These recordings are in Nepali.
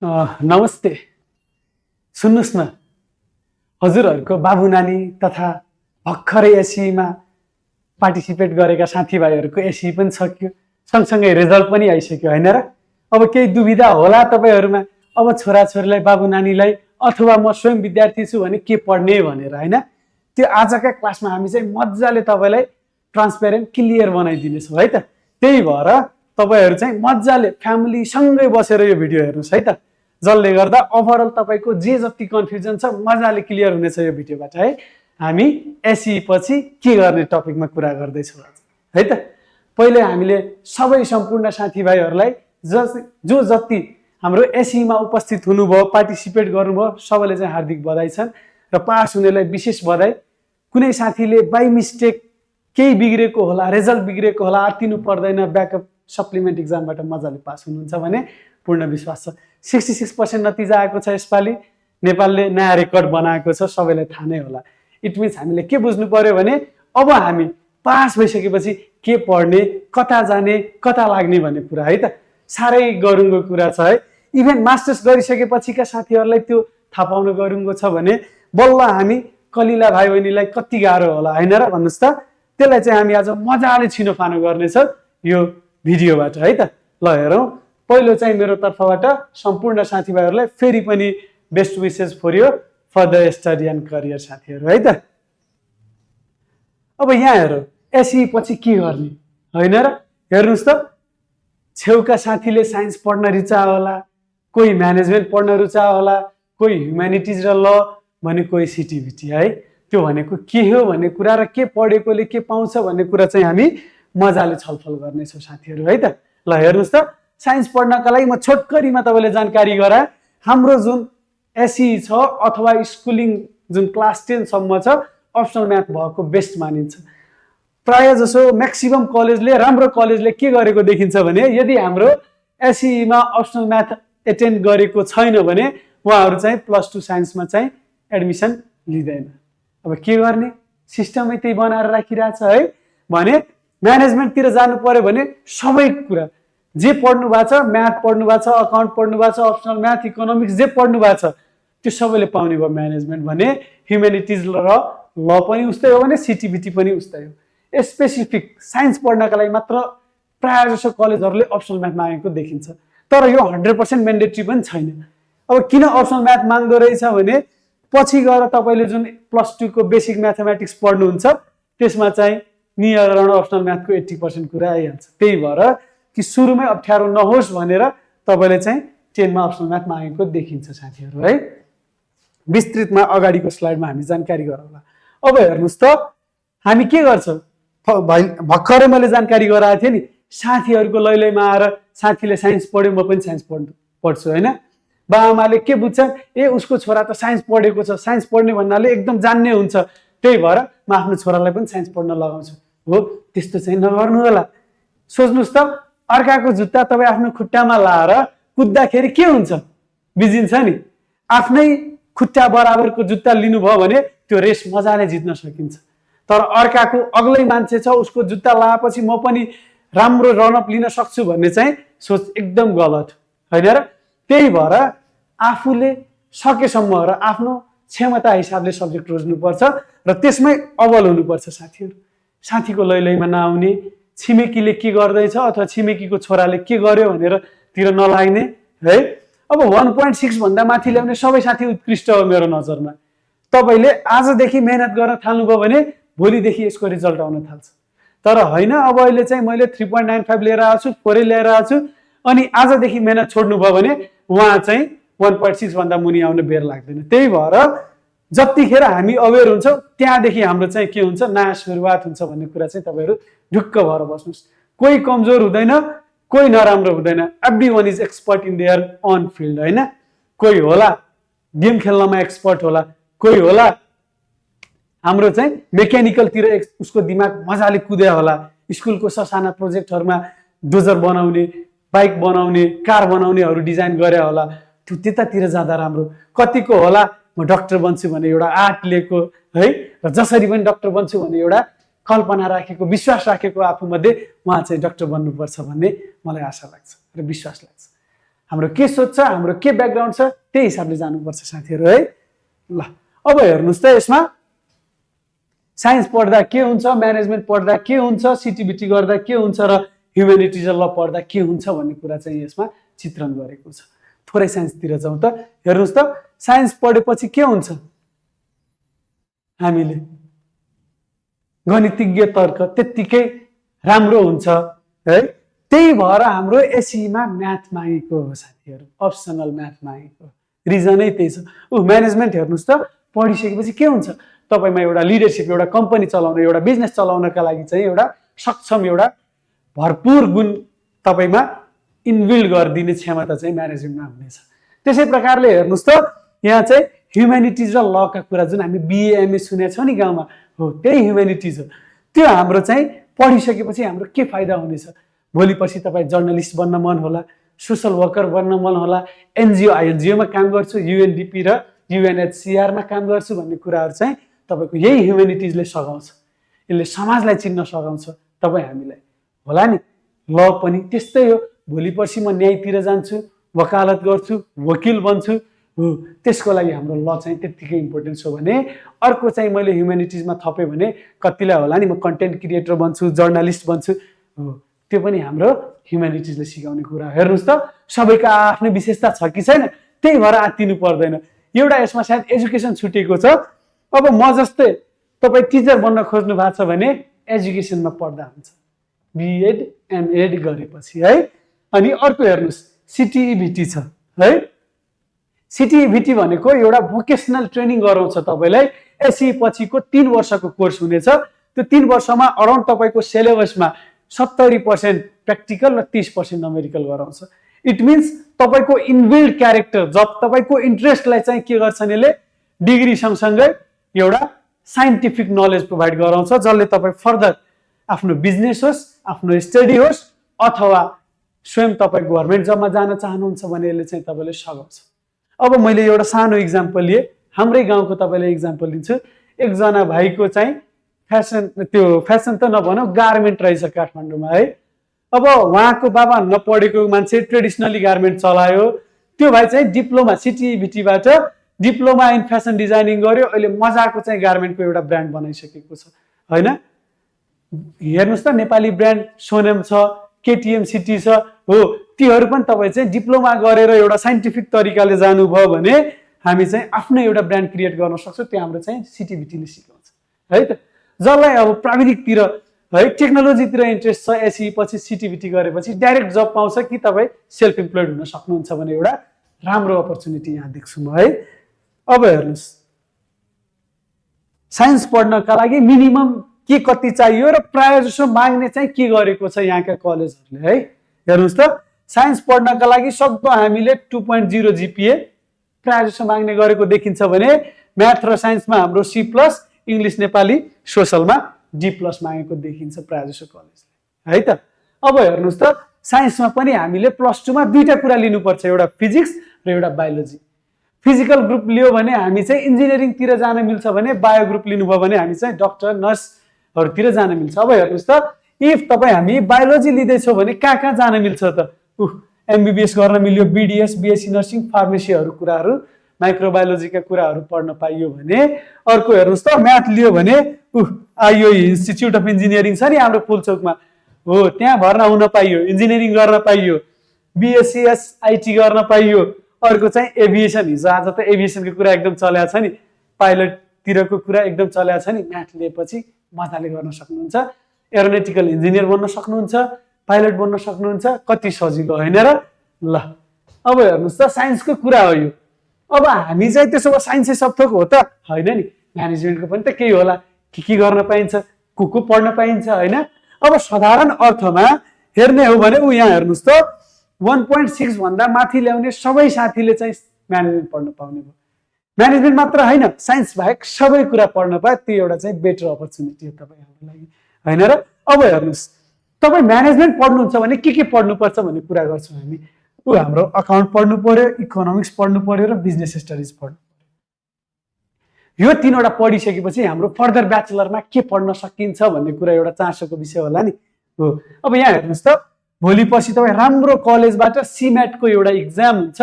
नमस्ते। सुन्नुहोस् न, हजुरहरूको बाबु नानी तथा भर्खरै एसईमा पार्टिसिपेट गरेका साथीभाइहरूको एसई पनि सकियो, सँगसँगै रिजल्ट पनि आइसक्यो होइन र? अब केही दुविधा होला तपाईँहरूमा, अब छोराछोरीलाई बाबु नानीलाई अथवा म स्वयं विद्यार्थी छु भने के पढ्ने भनेर होइन? त्यो आजका क्लासमा हामी चाहिँ मजाले तपाईँलाई ट्रान्सपेरेन्ट क्लियर बनाइदिनेछौँ है त। त्यही भएर तपाईँहरू चाहिँ मजाले फ्यामिलीसँगै बसेर यो भिडियो हेर्नुहोस् है त, जसले गर्दा ओभरअल तपाईँको जे जति कन्फ्युजन छ मजाले क्लियर हुनेछ यो भिडियोबाट है। हामी एसई पछि के गर्ने टपिकमा कुरा गर्दैछौँ है त। पहिले हामीले सबै सम्पूर्ण साथीभाइहरूलाई जो जति हाम्रो एसईमा उपस्थित हुनुभयो, पार्टिसिपेट गर्नुभयो, सबैले चाहिँ हार्दिक बधाई छन् र पास हुनेलाई विशेष बधाई। कुनै साथीले बाई मिस्टेक केही बिग्रेको होला, रिजल्ट बिग्रेको होला, आत्तिनु पर्दैन, ब्याकअप सप्लिमेन्ट इक्जामबाट मजाले पास हुनुहुन्छ भने पूर्ण विश्वास छ। 66% नतिजा आएको छ यसपालि, नेपालले नयाँ रेकर्ड बनाएको छ, सबैलाई थाहा नै होला। इट मिन्स हामीले के बुझ्नु पर्यो भने अब हामी पास भइसकेपछि के पढ्ने, कता जाने, कता लाग्ने भन्ने कुरा है त, साह्रै गरुङ्गो कुरा छ है। इभेन मास्टर्स गरिसकेपछिका साथीहरूलाई त्यो थाहा पाउनु गरुङ्गो छ भने बल्ल हामी कलिला भाइ बहिनीलाई कति गाह्रो होला होइन र? भन्नुहोस् त। त्यसलाई चाहिँ हामी आज मजाले छिनोफानो गर्नेछ यो भिडियोबाट है त। ल हेरौँ, पहिलो चाहिँ मेरो तर्फबाट सम्पूर्ण साथीभाइहरूलाई फेरि पनि बेस्ट विसेस फर यो फर्दर स्टडी एन्ड करियर साथीहरू है त। अब यहाँ हेरौँ, एसई पछि के गर्ने होइन र? हेर्नुहोस् त, छेउका साथीले साइन्स पढ्न रुचायो होला, कोही म्यानेजमेन्ट पढ्न रुचायो होला, कोही ह्युम्यानिटिज र ल भने कोही सिटिभिटी है। त्यो भनेको के हो भन्ने कुरा र के पढेकोले के पाउँछ भन्ने कुरा चाहिँ हामी मजाले छलफल गर्नेछौँ साथीहरू है त। ल हेर्नुहोस् त, साइन्स पढ्नका लागि म छोटकरीमा तपाईँले जानकारी गराएँ। हाम्रो जुन एसई छ अथवा स्कुलिङ जुन क्लास 10 सम्म छ, अप्सनल म्याथ भएको बेस्ट मानिन्छ। प्रायः जसो म्याक्सिमम कलेजले, राम्रो कलेजले के गरेको देखिन्छ भने यदि हाम्रो एसईमा अप्सनल म्याथ एटेन्ड गरेको छैन भने उहाँहरू चाहिँ +2 साइन्समा चाहिँ एडमिसन लिँदैन। अब के गर्ने, सिस्टमै त्यही बनाएर राखिरहेछ है। भने म्यानेजमेन्टतिर जानु पर्यो भने सबै कुरा जे पढ्नु भएको छ, म्याथ पढ्नु भएको छ, अकाउन्ट पढ्नु भएको छ, अप्सनल म्याथ, इकोनोमिक्स जे पढ्नु भएको छ त्यो सबैले पाउने भयो म्यानेजमेन्ट भने। ह्युम्यानिटिज र ल पनि उस्तै हो भने सिटिभिटी पनि उस्तै हो। स्पेसिफिक साइन्स पढ्नका लागि मात्र प्रायः जसो कलेजहरूले अप्सनल म्याथ मागेको देखिन्छ, तर यो 100% म्यान्डेटरी पनि छैन। अब किन अप्सनल म्याथ माग्दो रहेछ भने पछि गएर तपाईँले जुन +2 को बेसिक म्याथमेटिक्स पढ्नुहुन्छ त्यसमा चाहिँ नियरण अप्सनल म्याथको 80% कुरा आइहाल्छ। त्यही भएर कि सुरुमै अप्ठ्यारो नहोस् भनेर तपाईँले चाहिँ 10 मा अप्सनल म्याथ मागेको देखिन्छ साथीहरू है। विस्तृतमा अगाडिको स्लाइडमा हामी जानकारी गरौँला। अब हेर्नुहोस् त, हामी के गर्छौँ, भर्खरै मैले जानकारी गराएको थिएँ नि, साथीहरूको लैलैमा आएर साथीले साइन्स पढ्यो म पनि साइन्स पढ्छु होइन। बाआमाले के बुझ्छन्, ए उसको छोरा त साइन्स पढेको छ, साइन्स पढ्ने भन्नाले एकदम जान्ने हुन्छ, त्यही भएर म आफ्नो छोरालाई पनि साइन्स पढ्न लगाउँछु। हो, त्यस्तो चाहिँ नगर्नु होला। सोच्नुहोस् त, अर्काको जुत्ता तपाईँ आफ्नो खुट्टामा लाएर कुद्दाखेरि के हुन्छ, बिजिन्छ नि। आफ्नै खुट्टा बराबरको जुत्ता लिनुभयो भने त्यो रेस मजाले जित्न सकिन्छ। तर अर्काको अग्लै मान्छे छ, उसको जुत्ता लगाएपछि म पनि राम्रो रनअप लिन सक्छु भन्ने चाहिँ सोच एकदम गलत होइन र? त्यही भएर आफूले सकेसम्म र आफ्नो क्षमता हिसाबले सब्जेक्ट रोज्नुपर्छ र त्यसमै अब्बल हुनुपर्छ साथीहरू। साथीको लैलैमा नआउने, छिमेकीले के गर्दैछ अथवा छिमेकीको छोराले के गर्यो भनेर तिर नलाग्ने है। अब 1.6 भन्दा माथि ल्याउने सबै साथी उत्कृष्ट हो मेरो नजरमा। तपाईँले आजदेखि मेहनत गर्न थाल्नुभयो भने भोलिदेखि यसको रिजल्ट आउन थाल्छ। तर होइन, अब अहिले चाहिँ मैले 3.95 लिएर आएको छु, 4 लिएर आएको छु, अनि आजदेखि मेहनत छोड्नुभयो भने उहाँ चाहिँ 1.6 भन्दा मुनि आउन बेर लाग्दैन। त्यही भएर जतिखेर हामी अवेर हुन्छौँ त्यहाँदेखि हाम्रो चाहिँ के हुन्छ, नयाँ सुरुवात हुन्छ भन्ने कुरा चाहिँ तपाईँहरू ढुक्क भएर बस्नुहोस्। कोही कमजोर हुँदैन, कोही नराम्रो हुँदैन। Every one is expert in their own field होइन। कोही होला गेम खेल्नमा एक्सपर्ट होला, कोही होला हाम्रो चाहिँ मेकानिकलतिर उसको दिमाग मजाले कुद्या होला, स्कुलको ससाना प्रोजेक्टहरूमा डोजर बनाउने, बाइक बनाउने, कार बनाउनेहरू डिजाइन गरे होला, त्यो त्यतातिर जाँदा राम्रो। कतिको होला म डाक्टर बन्छु भने एउटा आर्ट लिएको है, र जसरी पनि डाक्टर बन्छु भने एउटा कल्पना राखेको, विश्वास राखेको आफूमध्ये उहाँ चाहिँ डाक्टर बन्नुपर्छ भन्ने मलाई आशा लाग्छ र विश्वास लाग्छ। हाम्रो के सोच छ, हाम्रो के ब्याकग्राउन्ड छ, त्यही हिसाबले जानुपर्छ साथीहरू है। ल अब हेर्नुहोस् त यसमा साइन्स पढ्दा के हुन्छ, म्यानेजमेन्ट पढ्दा के हुन्छ, सिटिबिटी गर्दा के हुन्छ र ह्युमेनिटिज ल पढ्दा के हुन्छ भन्ने कुरा चाहिँ यसमा चित्रण गरेको छ। थोरै साइन्सतिर जाउँ त। हेर्नुहोस् त साइन्स पढेपछि के हुन्छ, हामीले गणितज्ञ तर्क त्यत्तिकै राम्रो हुन्छ है। त्यही भएर हाम्रो एसईमा म्याथ मागेको हो साथीहरू, अप्सनल म्याथ मागेको रिजनै त्यही छ। म्यानेजमेन्ट हेर्नुहोस् त पढिसकेपछि के हुन्छ, तपाईँमा एउटा लिडरसिप, एउटा कम्पनी चलाउन, एउटा बिजनेस चलाउनका लागि चाहिँ एउटा सक्षम, एउटा भरपुर गुण तपाईँमा इनबिल्ड गरिदिने क्षमता चाहिँ म्यानेजमेन्टमा हुनेछ। त्यसै प्रकारले हेर्नुहोस् त यहाँ चाहिँ ह्युमेनिटिज र लका कुरा जुन हामी बिए एमए सुनेको छौँ नि गाउँमा, हो त्यही ह्युमेनिटिज हो। त्यो हाम्रो चाहिँ पढिसकेपछि हाम्रो के फाइदा हुनेछ, भोलि पर्सि तपाईँ जर्नलिस्ट बन्न मन होला, सोसल वर्कर बन्न मन होला, आइएनजिओमा काम गर्छु, युएनडिपी र युएनएचसिआरमा काम गर्छु भन्ने कुराहरू चाहिँ तपाईँको यही ह्युमेनिटिजले सघाउँछ। यसले समाजलाई चिन्न सघाउँछ तपाईँ हामीलाई, होला नि। ल पनि त्यस्तै हो, भोलि पर्सि म न्यायतिर जान्छु, वकालत गर्छु, वकिल बन्छु, हो त्यसको लागि हाम्रो ल चाहिँ त्यत्तिकै इम्पोर्टेन्ट छ भने अर्को चाहिँ मैले ह्युमेनिटिजमा थपेँ भने कतिलाई होला नि म कन्टेन्ट क्रिएटर बन्छु, जर्नलिस्ट बन्छु, हो त्यो पनि हाम्रो ह्युमेनिटिजले सिकाउने कुरा। हेर्नुहोस् त सबैको आफ्नै विशेषता छ कि छैन, त्यही भएर आत्तिनु पर्दैन। एउटा यसमा सायद एजुकेसन छुटेको छ। अब म जस्तै तपाईँ टिचर बन्न खोज्नु भएको छ भने एजुकेसनमा पढ्दा हुन्छ, बिएड एमएड गरेपछि है। अनि अर्को हेर्नुहोस् सिटिइभिटी छ है। सिटिइभिटी भनेको एउटा भोकेसनल ट्रेनिङ गराउँछ तपाईँलाई। एसई पछिको 3 वर्षको कोर्स हुनेछ। त्यो 3 वर्षमा अराउन्ड तपाईँको सिलेबसमा 70% प्र्याक्टिकल र 30% नमेरिकल गराउँछ। इट मिन्स तपाईँको इनबिल्ड क्यारेक्टर, जब तपाईँको इन्ट्रेस्टलाई चाहिँ के गर्छ यसले डिग्री सँगसँगै एउटा साइन्टिफिक नलेज प्रोभाइड गराउँछ, जसले तपाईँ फर्दर आफ्नो बिजनेस होस्, आफ्नो स्टडी होस्, अथवा स्वयं तपाईँ गभर्मेन्ट जबमा जान चाहनुहुन्छ भने यसले चाहिँ तपाईँले सघाउँछ। अब मैले एउटा सानो इक्जाम्पल लिएँ, हाम्रै गाउँको तपाईँलाई इक्जाम्पल दिन्छु। एकजना भाइको चाहिँ फ्यासन त नभनौँ, गार्मेन्ट रहेछ काठमाडौँमा है। अब उहाँको बाबा नपढेको मान्छे, ट्रेडिसनली गार्मेन्ट चलायो। त्यो भाइ चाहिँ डिप्लोमा सिटिइभिटीबाट डिप्लोमा इन फेसन डिजाइनिङ गर्यो, अहिले मजाको चाहिँ गार्मेन्टको एउटा ब्रान्ड बनाइसकेको छ होइन। हेर्नुहोस् त नेपाली ब्रान्ड सोनेम छ, केटिएम सिटी छ, हो तीहरू पनि तपाईँ चाहिँ डिप्लोमा गरेर एउटा साइन्टिफिक तरिकाले जानुभयो भने हामी चाहिँ आफ्नो एउटा ब्रान्ड क्रिएट गर्न सक्छौँ। त्यो हाम्रो चाहिँ सिटिभिटीले सिकाउँछ है त। जसलाई अब प्राविधिकतिर है टेक्नोलोजीतिर इन्ट्रेस्ट छ, एसई पछि सिटिभिटी गरेपछि डाइरेक्ट जब पाउँछ कि तपाईँ सेल्फ इम्प्लोइड हुन सक्नुहुन्छ भने एउटा राम्रो अपर्च्युनिटी यहाँ देख्छु म है। अब हेर्नुहोस् साइन्स पढ्नका लागि मिनिमम के कति चाहियो र प्रायः जसो माग्ने चाहिँ के गरेको छ यहाँका कलेजहरूले है। हेर्नुहोस् त साइन्स पढ्नका लागि सक्दो हामीले 2.0 जिपिए प्रायः जसो माग्ने गरेको देखिन्छ भने म्याथ र साइन्समा हाम्रो C+, इङ्ग्लिस नेपाली सोसलमा D+ मागेको देखिन्छ प्रायः जसो कलेजले है त। अब हेर्नुहोस् त साइन्समा पनि हामीले +2मा दुईटा कुरा लिनुपर्छ, एउटा फिजिक्स र एउटा बायोलोजी। फिजिकल ग्रुप लियो भने हामी चाहिँ इन्जिनियरिङतिर जान मिल्छ भने, बायो ग्रुप लिनुभयो भने हामी चाहिँ डक्टर नर्सहरूतिर जान मिल्छ। अब हेर्नुहोस् त इफ तपाईँ हामी बायोलोजी लिँदैछौँ भने कहाँ जान मिल्छ त, एमबिबिएस गर्न मिल्यो, बिडिएस बिएससी नर्सिङ फार्मेसीहरू कुराहरू माइक्रोबायोलोजीका कुराहरू पढ्न पाइयो भने। अर्को हेर्नुहोस् त म्याथ लियो भने आइओ इन्स्टिच्युट अफ इन्जिनियरिङ छ नि हाम्रो पुलचोकमा, हो त्यहाँ भर्ना हुन पाइयो, इन्जिनियरिङ गर्न पाइयो, बिएससिएस आइटी गर्न पाइयो। अर्को चाहिँ एभिएसन, हिजो आज त एभिएसनको कुरा एकदम चलेको छ नि, पाइलटतिरको कुरा एकदम चलेको छ नि। म्याथ लिएपछि मजाले गर्न सक्नुहुन्छ, एरोनेटिकल इन्जिनियर बन्न सक्नुहुन्छ, पाइलट बन्न सक्नुहुन्छ, कति सजिलो होइन र। ल अब हेर्नुहोस् त साइन्सको कुरा हो यो। अब हामी चाहिँ त्यसो भए साइन्सै सब थोक हो त होइन नि, म्यानेजमेन्टको पनि त केही होला, के गर्न पाइन्छ, को पढ्न पाइन्छ होइन। अब साधारण अर्थमा हेर्ने हो भने यहाँ हेर्नुहोस् त 1.6 भन्दा माथि ल्याउने सबै साथीले चाहिँ म्यानेजमेन्ट पढ्न पाउने भयो। म्यानेजमेन्ट मात्र होइन, साइन्स बाहेक सबै कुरा पढ्न पाए त्यो एउटा चाहिँ बेटर अपर्च्युनिटी हो तपाईँहरूको लागि होइन र। अब हेर्नुहोस् तपाईँ म्यानेजमेन्ट पढ्नुहुन्छ भने के पढ्नुपर्छ भन्ने कुरा गर्छौँ हामी। हाम्रो अकाउन्ट पढ्नु पर्यो, इकोनोमिक्स पढ्नु पर्यो र बिजनेस स्टडिज पढ्नु पर्यो। यो 3वटा पढिसकेपछि हाम्रो फर्दर ब्याचलरमा के पढ्न सकिन्छ भन्ने कुरा एउटा चासोको विषय होला नि, हो। अब यहाँ हेर्नुहोस् त भोलि पछि तपाईँ राम्रो कलेजबाट सिम्याटको एउटा इक्जाम हुन्छ,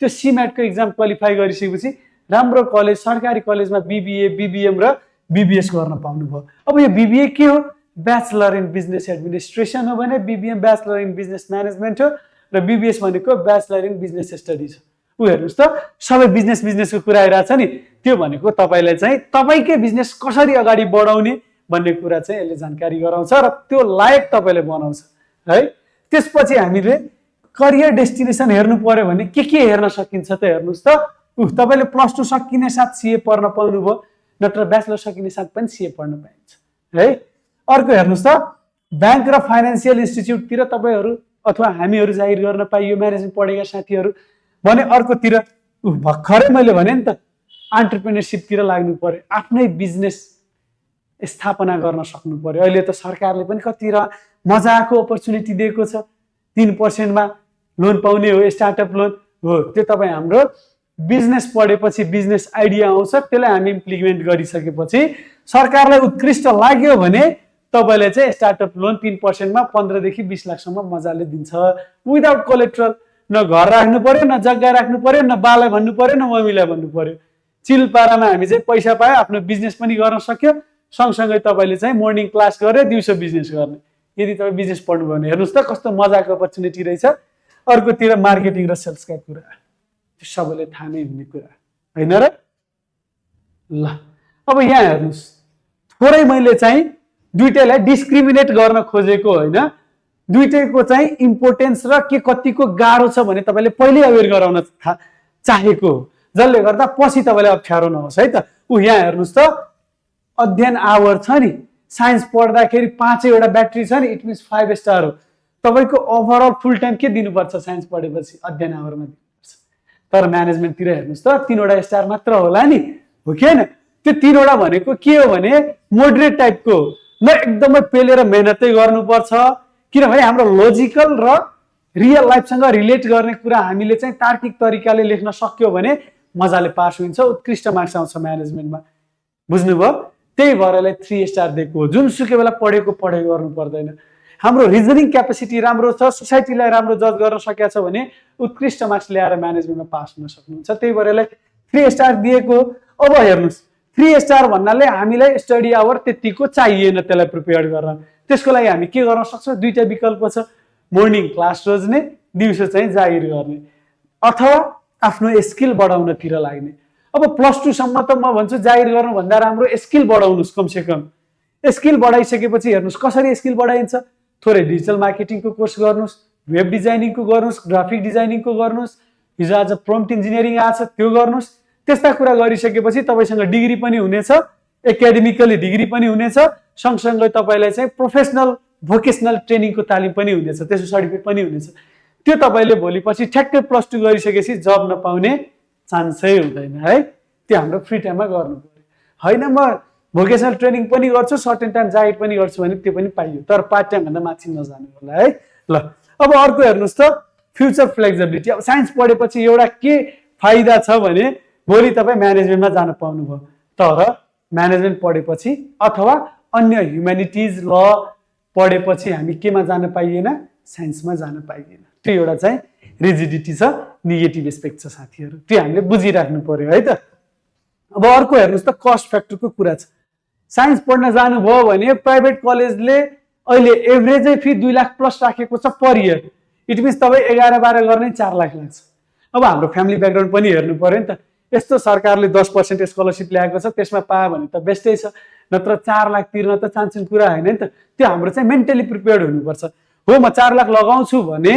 त्यो सिम्याटको इक्जाम क्वालिफाई गरिसकेपछि राम्रो कलेज सरकारी कलेजमा बिबिए बिबिएम र बिबिएस गर्न पाउनुभयो। अब यो बिबिए के हो? ब्याचलर इन बिजनेस एडमिनिस्ट्रेसन हो भने BBM bachelor in business management हो र बिबिएस भनेको ब्याचलर इन बिजनेस स्टडिज हो। ऊ हेर्नुहोस् त, सबै बिजनेसको कुरा आइरहेछ नि, त्यो भनेको तपाईँलाई चाहिँ तपाईँकै बिजनेस कसरी अगाडि बढाउने भन्ने कुरा चाहिँ यसले जानकारी गराउँछ र त्यो लायक तपाईँले बनाउँछ है। त्यसपछि हामीले करियर डेस्टिनेसन हेर्नु पर्यो भने के हेर्न सकिन्छ त हेर्नुहोस् त। तपाईँले +2 सकिने साथ सिए पढ्न पाउनुभयो, नत्र ब्याचलर सकिने साथ पनि सिए पढ्न पाइन्छ है। अर्को हेर्नुहोस् त, ब्याङ्क र फाइनेन्सियल इन्स्टिट्युटतिर तपाईँहरू अथवा हामीहरू जाहिर गर्न पाइयो म्यानेजमेन्ट पढेका साथीहरू भने। अर्कोतिर भर्खरै मैले भने नि त एन्टरप्रेन्योरसिपतिर लाग्नु पर्यो, आफ्नै बिजनेस स्थापना गर्न सक्नु पर्यो। अहिले त सरकारले पनि कति मजाको अपर्च्युनिटी दिएको छ, 3% लोन पाउने हो, स्टार्टअप लोन हो। त्यो तपाईँ हाम्रो बिजनेस पढेपछि बिजनेस आइडिया आउँछ, त्यसलाई हामी इम्प्लिमेन्ट गरिसकेपछि सरकारलाई उत्कृष्ट लाग्यो भने तपाईँले चाहिँ स्टार्टअप लोन 3% 15 देखि 20 लाखसम्म मजाले दिन्छ, विदाउट कोलेट्रल। न घर राख्नु पर्यो, न जग्गा राख्नु पर्यो, न बालाई भन्नु पर्यो, न मम्मीलाई भन्नु पर्यो। चिलपारामा हामी चाहिँ पैसा पायो, आफ्नो बिजनेस पनि गर्न सक्यो, सँगसँगै तपाईँले चाहिँ मोर्निङ क्लास गरेर दिउँसो बिजनेस गर्ने। यदि तपाईँ बिजनेस पढ्नुभयो भने हेर्नुहोस् त कस्तो मजाको अपर्च्युनिटी रहेछ। अर्कोतिर मार्केटिङ र सेल्सका कुरा, त्यो सबैले थाहा नै हुने कुरा होइन र। ल अब यहाँ हेर्नुहोस्, थोरै मैले चाहिँ दुइटैलाई डिस्क्रिमिनेट गर्न खोजेको होइन, दुइटैको चाहिँ इम्पोर्टेन्स र के कतिको गाह्रो छ भने तपाईँले पहिल्यै अवेर गराउन चाहेको हो, जसले गर्दा पछि तपाईँलाई अप्ठ्यारो नहोस् है त। यहाँ हेर्नुहोस् त, अध्ययन आवर छ नि, साइन्स पढ्दाखेरि 5वटा ब्याट्री छ नि, इट मिन्स 5 स्टार हो। तपाईँको ओभरअल फुल टाइम के दिनुपर्छ? साइन्स पढेपछि अध्ययन आवरमा दिनुपर्छ। तर म्यानेजमेन्टतिर हेर्नुहोस् त 3वटा स्टार मात्र होला नि, हो कि होइन? त्यो 3वटा भनेको के हो भने मोडरेट टाइपको हो, न एकदमै पेलेर मेहनतै गर्नुपर्छ, किनभने हाम्रो लोजिकल र रियल लाइफसँग रिलेट गर्ने कुरा हामीले चाहिँ तार्किक तरिकाले लेख्न सक्यो भने मजाले पास हुन्छ, उत्कृष्ट मार्क्स आउँछ म्यानेजमेन्टमा। बुझ्नुभयो? त्यही भएर 3 स्टार दिएको हो। जुनसुकै बेला पढेको गर्नु पर्दैन। हाम्रो रिजनिङ क्यापेसिटी राम्रो छ, सोसाइटीलाई राम्रो जज गर्न सकेको छ भने उत्कृष्ट मार्क्स ल्याएर म्यानेजमेन्टमा पास हुन सक्नुहुन्छ। त्यही भएर 3 स्टार दिएको। अब हेर्नुहोस्, 3 स्टार भन्नाले हामीलाई स्टडी आवर त्यतिको चाहिएन त्यसलाई प्रिपेयर गर्न। त्यसको लागि हामी के गर्न सक्छौँ? दुईटा विकल्प छ, मोर्निङ क्लास रोज्ने, दिउँसो चाहिँ जागिर गर्ने, अथवा आफ्नो स्किल बढाउनतिर लाग्ने। अब +2 सम्म त म भन्छु जागिर गर्नुभन्दा राम्रो स्किल बढाउनुहोस्। कमसेकम स्किल बढाइसकेपछि हेर्नुहोस् कसरी स्किल बढाइन्छ। थोरै डिजिटल मार्केटिङको कोर्स गर्नुहोस्, वेब डिजाइनिङको गर्नुहोस्, ग्राफिक डिजाइनिङको गर्नुहोस्, हिजो आज प्रम्प्ट इन्जिनियरिङ आएको छ त्यो गर्नुहोस्। त्यस्ता कुरा गरिसकेपछि तपाईँसँग डिग्री पनि हुनेछ, एकाडेमिकली डिग्री पनि हुनेछ, सँगसँगै तपाईँलाई चाहिँ प्रोफेसनल भोकेसनल ट्रेनिङको तालिम पनि हुनेछ, त्यसको सर्टिफिकेट पनि हुनेछ। त्यो तपाईँले भोलि पछि ठ्याक्कै +2 गरिसकेपछि जब नपाउने चान्सै हुँदैन है। त्यो हाम्रो फ्री टाइममा गर्नु पर्यो। होइन म भोकेसनल ट्रेनिङ पनि गर्छु, सर्टेन टाइम जागिर पनि गर्छु भने त्यो पनि पाइयो, तर पार्ट टाइम भन्दा माथि नजानु होला है। ल अब अर्को हेर्नुहोस् त, फ्युचर फ्लेक्सिबिलिटी। अब साइन्स पढेपछि एउटा के फाइदा छ भने भोलि तपाईँ म्यानेजमेन्टमा जान पाउनुभयो, तर म्यानेजमेन्ट पढेपछि अथवा अन्य ह्युम्यानिटिज ल पढेपछि हामी केमा जान पाइएन? साइन्समा जान पाइएन। त्यो एउटा चाहिँ रिजिडिटी छ, नेगेटिभ एस्पेक्ट छ साथीहरू, त्यो हामीले बुझिराख्नु पर्यो है त। अब अर्को हेर्नुहोस् त, कस्ट फ्याक्टरको कुरा छ। साइन्स पढ्न जानुभयो भने प्राइभेट कलेजले अहिले एभरेजै फी 2 लाख प्लस राखेको छ पर इयर। इट मिन्स तपाईँ 11-12 गर्ने 4 लाख लाग्छ। अब हाम्रो फ्यामिली ब्याकग्राउन्ड पनि हेर्नु पर्यो नि त। यस्तो सरकारले 10% स्कलरसिप ल्याएको छ, त्यसमा पायो भने त बेस्टै छ, नत्र 4 लाख तिर्न त चान्सिन कुरा होइन नि त। त्यो हाम्रो चाहिँ मेन्टली प्रिपेयर्ड हुनुपर्छ। हो म 4 लाख लगाउँछु भने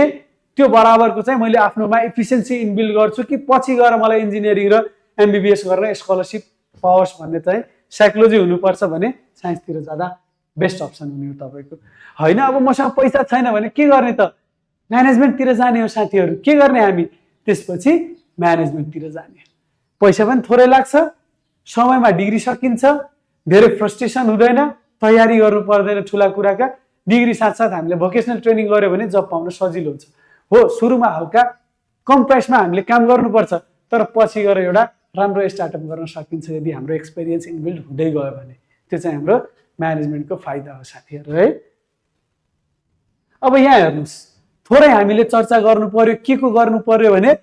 त्यो बराबरको चाहिँ मैले आफ्नोमा एफिसियन्सी इनबिल्ड गर्छु कि पछि गएर मलाई इन्जिनियरिङ र MBBS गर्न स्कलरसिप पाओस् भन्ने चाहिँ साइकोलोजी हुनुपर्छ भने साइन्सतिर जाँदा बेस्ट अप्सन हुने हो तपाईँको। होइन अब मसँग पैसा छैन भने के गर्ने त? म्यानेजमेन्टतिर जाने हो साथीहरू। के गर्ने हामी? त्यसपछि म्यानेजमेन्टतिर जाने। पैसा पनि थोरै लाग्छ, समयमा डिग्री सकिन्छ, धेरै फ्रस्ट्रेसन हुँदैन, तयारी गर्नु पर्दैन ठुला कुराका। डिग्री साथसाथ हामीले भोकेसनल ट्रेनिङ गर्यो भने जब पाउन सजिलो हुन्छ। हो सुरुमा हल्का कम प्राइसमा हामीले काम गर्नुपर्छ, तर पछि गएर एउटा राम्रो स्टार्टअप गर्न सकिन्छ यदि हाम्रो एक्सपिरियन्स इनबिल्ड हुँदै गयो भने। त्यो चाहिँ हाम्रो म्यानेजमेन्टको फाइदा हो साथीहरू है। अब यहाँ हेर्नुहोस्, थोरै हामीले चर्चा गर्नु पर्यो के को गर्नु पर्यो भने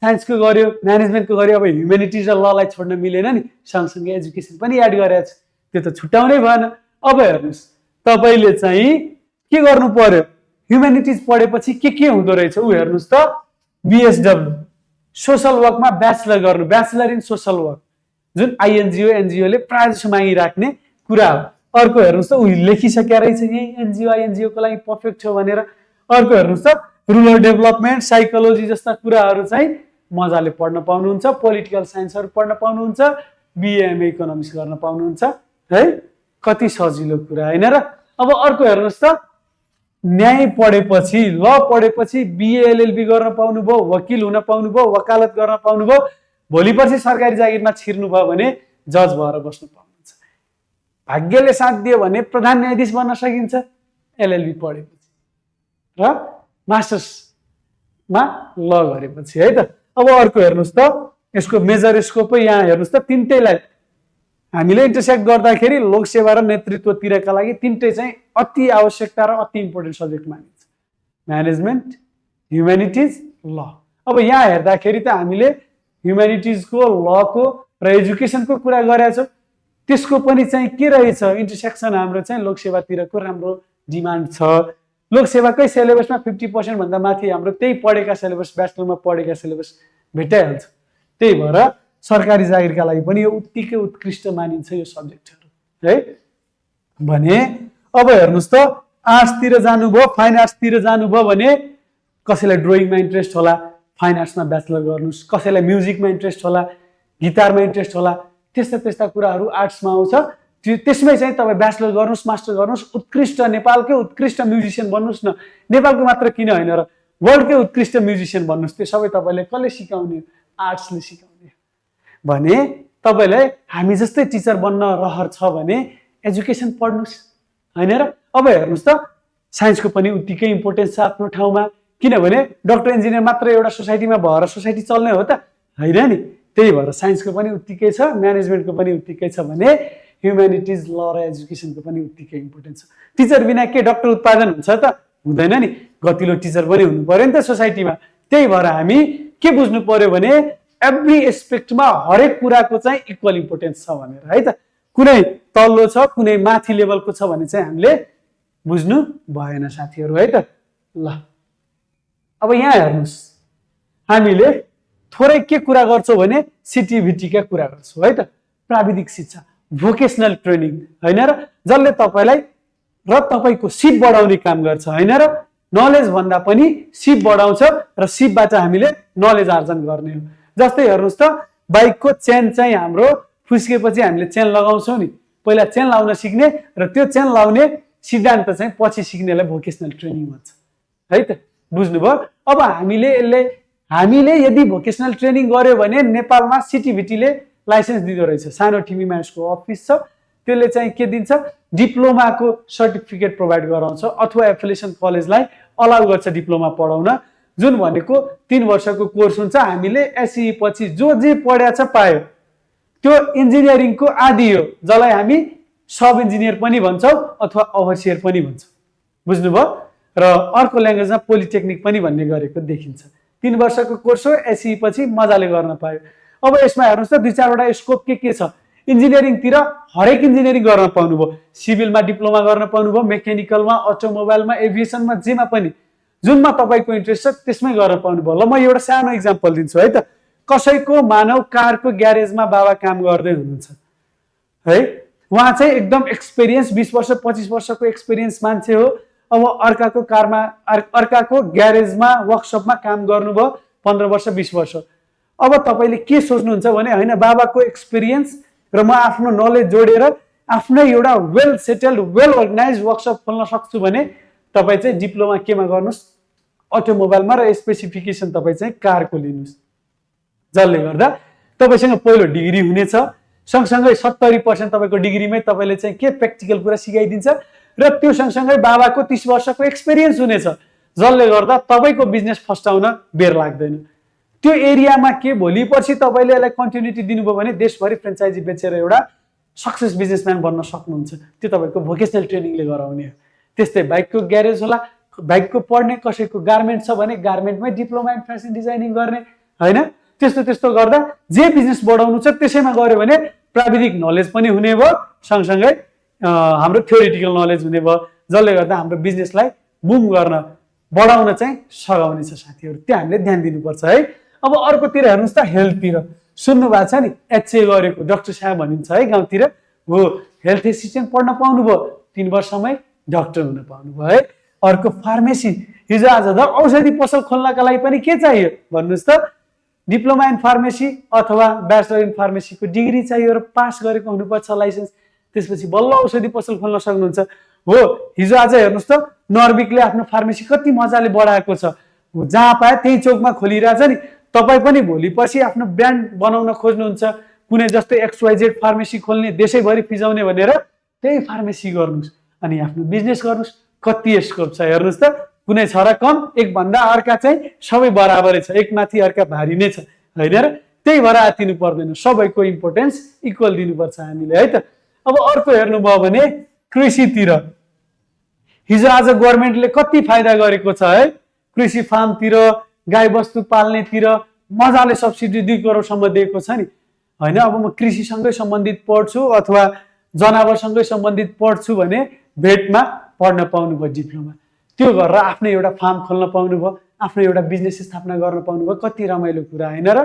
साइन्सको गर्यो म्यानेजमेन्टको गर्यो अब ह्युमेनिटिज र ललाई छोड्न मिलेन नि सँगसँगै एजुकेसन पनि एड गरेको छ त्यो त छुट्याउनै भएन अब हेर्नुहोस् तपाईले चाहिँ के गर्नु पर्यो ह्युमेनिटिज पढेपछि के हुँदो रहेछ उ हेर्नुहोस् त बीएसडब्ल्यू सोशल वर्कमा ब्याचलर गर्नु ब्याचलर इन सोशल वर्क जुन आइएनजिओ एनजिओले प्रायः जसो मागिराख्ने कुरा हो अर्को हेर्नुहोस् त उ लेखिसकेका रहेछ यही एनजिओ आइएनजिओको लागि पर्फेक्ट छ भनेर अर्को हेर्नुहोस् त रुरल डेभलपमेन्ट साइकोलोजी जस्ता कुराहरू चाहिँ मजाले पढ्न पाउनुहुन्छ पोलिटिकल साइन्सहरू पढ्न पाउनुहुन्छ बिएमए इकोनोमिक्स गर्न पाउनुहुन्छ है कति सजिलो कुरा हैन र अब अर्को हेर्नुहोस् त न्याय पढेपछि ल पढेपछि बिए एलएलबी गर्न पाउनुभयो वकिल हुन पाउनुभयो वकालत गर्न पाउनुभयो भोलिपर्सि सरकारी जागिरमा छिर्नु भयो भने जज भएर बस्नु पाउनुहुन्छ भाग्यले साथ दियो भने प्रधान न्यायाधीश बन्न सकिन्छ एलएलबी पढेपछि र मास्टर्समा ल गरेपछि है त अब अर्को हेर्नुहोस् त यसको मेजर स्कोप यहाँ हेर्नुहोस् त तीनटैलाई हामीले इन्टरसेक्ट गर्दाखेरि लोकसेवा र नेतृत्वतिरका लागि तीनटै चाहिँ अति आवश्यकता र अति इम्पोर्टेन्ट सब्जेक्ट मानिन्छ म्यानेजमेन्ट ह्युमेनिटिज ल अब यहाँ हेर्दाखेरि त हामीले ह्युमेनिटिजको लको र एजुकेसनको कुरा गरेका छौँ त्यसको पनि चाहिँ के रहेछ इन्टरसेक्सन हाम्रो चाहिँ लोकसेवातिरको राम्रो डिमान्ड छ लोकसेवाकै सिलेबसमा 50% भन्दा माथि हाम्रो त्यही पढेका सिलेबस ब्याचलरमा पढेका सिलेबस भेटाइहाल्छ त्यही भएर सरकारी जागिरका लागि पनि यो उत्तिकै उत्कृष्ट मानिन्छ यो सब्जेक्टहरू है भने अब हेर्नुहोस् त आर्ट्सतिर जानुभयो फाइन आर्ट्सतिर जानुभयो भने कसैलाई ड्रइङमा इन्ट्रेस्ट होला फाइन आर्ट्समा ब्याचलर गर्नुहोस् कसैलाई म्युजिकमा इन्ट्रेस्ट होला गिटारमा इन्ट्रेस्ट होला त्यस्ता त्यस्ता कुराहरू आर्ट्समा आउँछ त्यसमै चाहिँ तपाईँ ब्याचलर गर्नुहोस् मास्टर गर्नुहोस् उत्कृष्ट नेपालकै उत्कृष्ट म्युजिसियन बन्नुहोस् न नेपालको मात्र किन होइन र वर्ल्डकै उत्कृष्ट म्युजिसियन बन्नुहोस् त्यो सबै तपाईँलाई कसले सिकाउने आर्ट्सले सिकाउने भने तपाईँलाई हामी जस्तै टिचर बन्न रहर छ भने एजुकेसन पढ्नुहोस् होइन र अब हेर्नुहोस् त साइन्सको पनि उत्तिकै इम्पोर्टेन्स छ आफ्नो ठाउँमा किनभने डक्टर इन्जिनियर मात्र एउटा सोसाइटीमा भएर सोसाइटी चल्ने हो त होइन नि त्यही भएर साइन्सको पनि उत्तिकै छ म्यानेजमेन्टको पनि उत्तिकै छ भने ह्युमेनिटिज ल र एजुकेसनको पनि उत्तिकै इम्पोर्टेन्ट छ टिचर बिना के डक्टर उत्पादन हुन्छ त हुँदैन नि गतिलो टिचर पनि हुनु पर्यो नि त सोसाइटीमा त्यही भएर हामी के बुझ्नु पर्यो भने एभ्री एस्पेक्टमा हरेक कुराको चाहिँ इक्वल इम्पोर्टेन्स छ भनेर है त कुनै तल्लो छ कुनै माथि लेभलको छ भने चाहिँ हामीले बुझ्नु भएन साथीहरू है त ल अब यहाँ हेर्नुहोस् हामीले थोरै के कुरा गर्छौँ भने सिटिभिटीका कुरा गर्छौँ है त प्राविधिक शिक्षा भोकेसनल ट्रेनिङ होइन र जसले तपाईँलाई र तपाईँको सिप बढाउने काम गर्छ होइन र नलेज भन्दा पनि सिप बढाउँछ र सिपबाट हामीले नलेज आर्जन गर्ने हो जस्तै हेर्नुहोस् त बाइकको चेन चाहिँ हाम्रो फुस्केपछि हामीले चेन लगाउँछौँ नि पहिला चेन लाउन सिक्ने र त्यो चेन लाउने सिद्धान्त चाहिँ पछि सिक्नेलाई भोकेसनल ट्रेनिङ भन्छ है त बुझ्नुभयो अब हामीले यदि भोकेसनल ट्रेनिङ गर्यो भने नेपालमा सिटिभिटीले लाइसेन्स दिँदो रहेछ सानो टिमीमा यसको अफिस छ त्यसले चाहिँ के दिन्छ डिप्लोमाको सर्टिफिकेट प्रोभाइड गराउँछ अथवा एफिलिएसन कलेजलाई अलाउ गर्छ डिप्लोमा पढाउन जुन भनेको 3 वर्षको कोर्स हुन्छ हामीले एसई पछि जे पढ्या छ पायो त्यो इन्जिनियरिङको आदि हो जसलाई हामी सब इन्जिनियर पनि भन्छौँ अथवा ओभरसियर पनि भन्छौँ बुझ्नुभयो र अर्को ल्याङ्ग्वेजमा पोलिटेक्निक पनि भन्ने गरेको देखिन्छ 3 वर्षको कोर्स हो एसई पछि मजाले गर्न पायो अब यसमा हेर्नुहोस् त 2-4 वटा स्कोप के छ इन्जिनियरिङतिर हरेक इन्जिनियरिङ गर्न पाउनुभयो सिभिलमा डिप्लोमा गर्न पाउनुभयो मेकानिकलमा अटोमोबाइलमा एभिएसनमा जेमा पनि जुनमा तपाईँको इन्ट्रेस्ट छ त्यसमै गर्न पाउनुभयो ल म एउटा सानो इक्जाम्पल दिन्छु है त कसैको मानव कारको ग्यारेजमा बाबा काम गर्दै हुनुहुन्छ है उहाँ चाहिँ एकदम एक्सपिरियन्स 20 वर्ष 25 वर्षको एक्सपिरियन्स मान्छे हो अब अर्काको ग्यारेजमा वर्कसपमा काम गर्नुभयो 15 वर्ष 20 वर्ष अब तपाईले के सोच्नुहुन्छ भने हैन बाबाको एक्सपिरियन्स र म आफ्नो नलेज जोडेर आफ्नै एउटा वेल सेटल्ड वेल अर्गनाइज्ड वर्कसप खोल्न सक्छु भने तपाई चाहिँ डिप्लोमा केमा गर्नुस् अटोमोबाइलमा र स्पेसिफिकेसन तपाई चाहिँ कारको लिनुस् जसले गर्दा तपाईसँग पहिलो डिग्री हुनेछ सँगसँगै 70% तपाईको डिग्रीमै तपाईले चाहिँ के प्र्याक्टिकल कुरा सिकाइदिन्छ र त्यो सँगसँगै बाबाको 30 वर्षको एक्सपिरियन्स हुनेछ जसले गर्दा तपाईको बिजनेस फस्टाउन बेर लाग्दैन त्यो एरियामा के भोलि पर्सि तपाईले यसलाई कन्टिन्युटी दिनुभयो भने देशभरि फ्रेन्चाइजी बेचेर एउटा सक्सेस बिजनेसम्यान बन्न सक्नुहुन्छ त्यो तपाईको भोकेसनल ट्रेनिङले गराउने हो त्यस्तै बाइकको ग्यारेज होला बाइकको पढ्ने, कसैको गार्मेन्ट छ भने गार्मेन्टमै डिप्लोमा इन फेसन डिजाइनिङ गर्ने, होइन? त्यस्तो त्यस्तो गर्दा जे बिजनेस बढाउनु छ त्यसैमा गऱ्यो भने प्राविधिक नलेज पनि हुने भयो, सँगसँगै हाम्रो थ्योरिटिकल नलेज हुने भयो, जसले गर्दा हाम्रो बिजनेसलाई बुम गर्न बढाउन चाहिँ सघाउने छ साथीहरू। त्यो हामीले ध्यान दिनुपर्छ है। अब अर्कोतिर हेर्नुहोस् त, हेल्थतिर सुन्नु भएको छ नि, एचए गरेको डाक्टर साहब भनिन्छ है गाउँतिर, हो हेल्थ एसिस्टेन्ट पढ्न पाउनुभयो, 3 वर्षमै डाक्टर हुन पाउनुभयो है। अर्को फार्मेसी, हिजो आज त औषधि पसल खोल्नका लागि पनि के चाहियो भन्नुहोस् त, डिप्लोमा इन फार्मेसी अथवा ब्याचलर इन फार्मेसीको डिग्री चाहियो र पास गरेको हुनुपर्छ लाइसेन्स, त्यसपछि बल्ल औषधि पसल खोल्न सक्नुहुन्छ हो। हिजो आज हेर्नुहोस् त, नर्बिकले आफ्नो फार्मेसी कति मजाले बढाएको छ, जहाँ पाए त्यही चौकमा खोलिरहेछ नि। तपाईँ पनि भोलि पछि आफ्नो ब्रान्ड बनाउन खोज्नुहुन्छ, कुनै जस्तै XYZ फार्मेसी खोल्ने, देशैभरि फिजाउने भनेर त्यही फार्मेसी गर्नुहोस् अनि आफ्नो बिजनेस गर्नुहोस्। कति स्कोप छ हेर्नुहोस् त, कुनै छ र कम, एक भन्दा अर्का चाहिँ सबै बराबरै छ, एक माथि अर्का भारी नै छ, होइन र? त्यही भएर आतिनु पर्दैन, सबैको इम्पोर्टेन्स इक्वल दिनुपर्छ हामीले है त। अब अर्को हेर्नुभयो भने कृषितिर हिजो आज गभर्मेन्टले कति फाइदा गरेको छ है। कृषि फार्मतिर, गाई बस्तु पाल्नेतिर मजाले सब्सिडी 2 करोडसम्म दिएको छ नि, होइन? अब म कृषिसँगै सम्बन्धित पढ्छु अथवा जनावरसँगै सम्बन्धित पढ्छु भने भेटमा पढ्न पाउनुभयो डिप्लोमा, त्यो गरेर आफ्नो एउटा फार्म खोल्न पाउनुभयो, आफ्नो एउटा बिजनेस स्थापना गर्न पाउनुभयो, कति रमाइलो कुरा होइन र?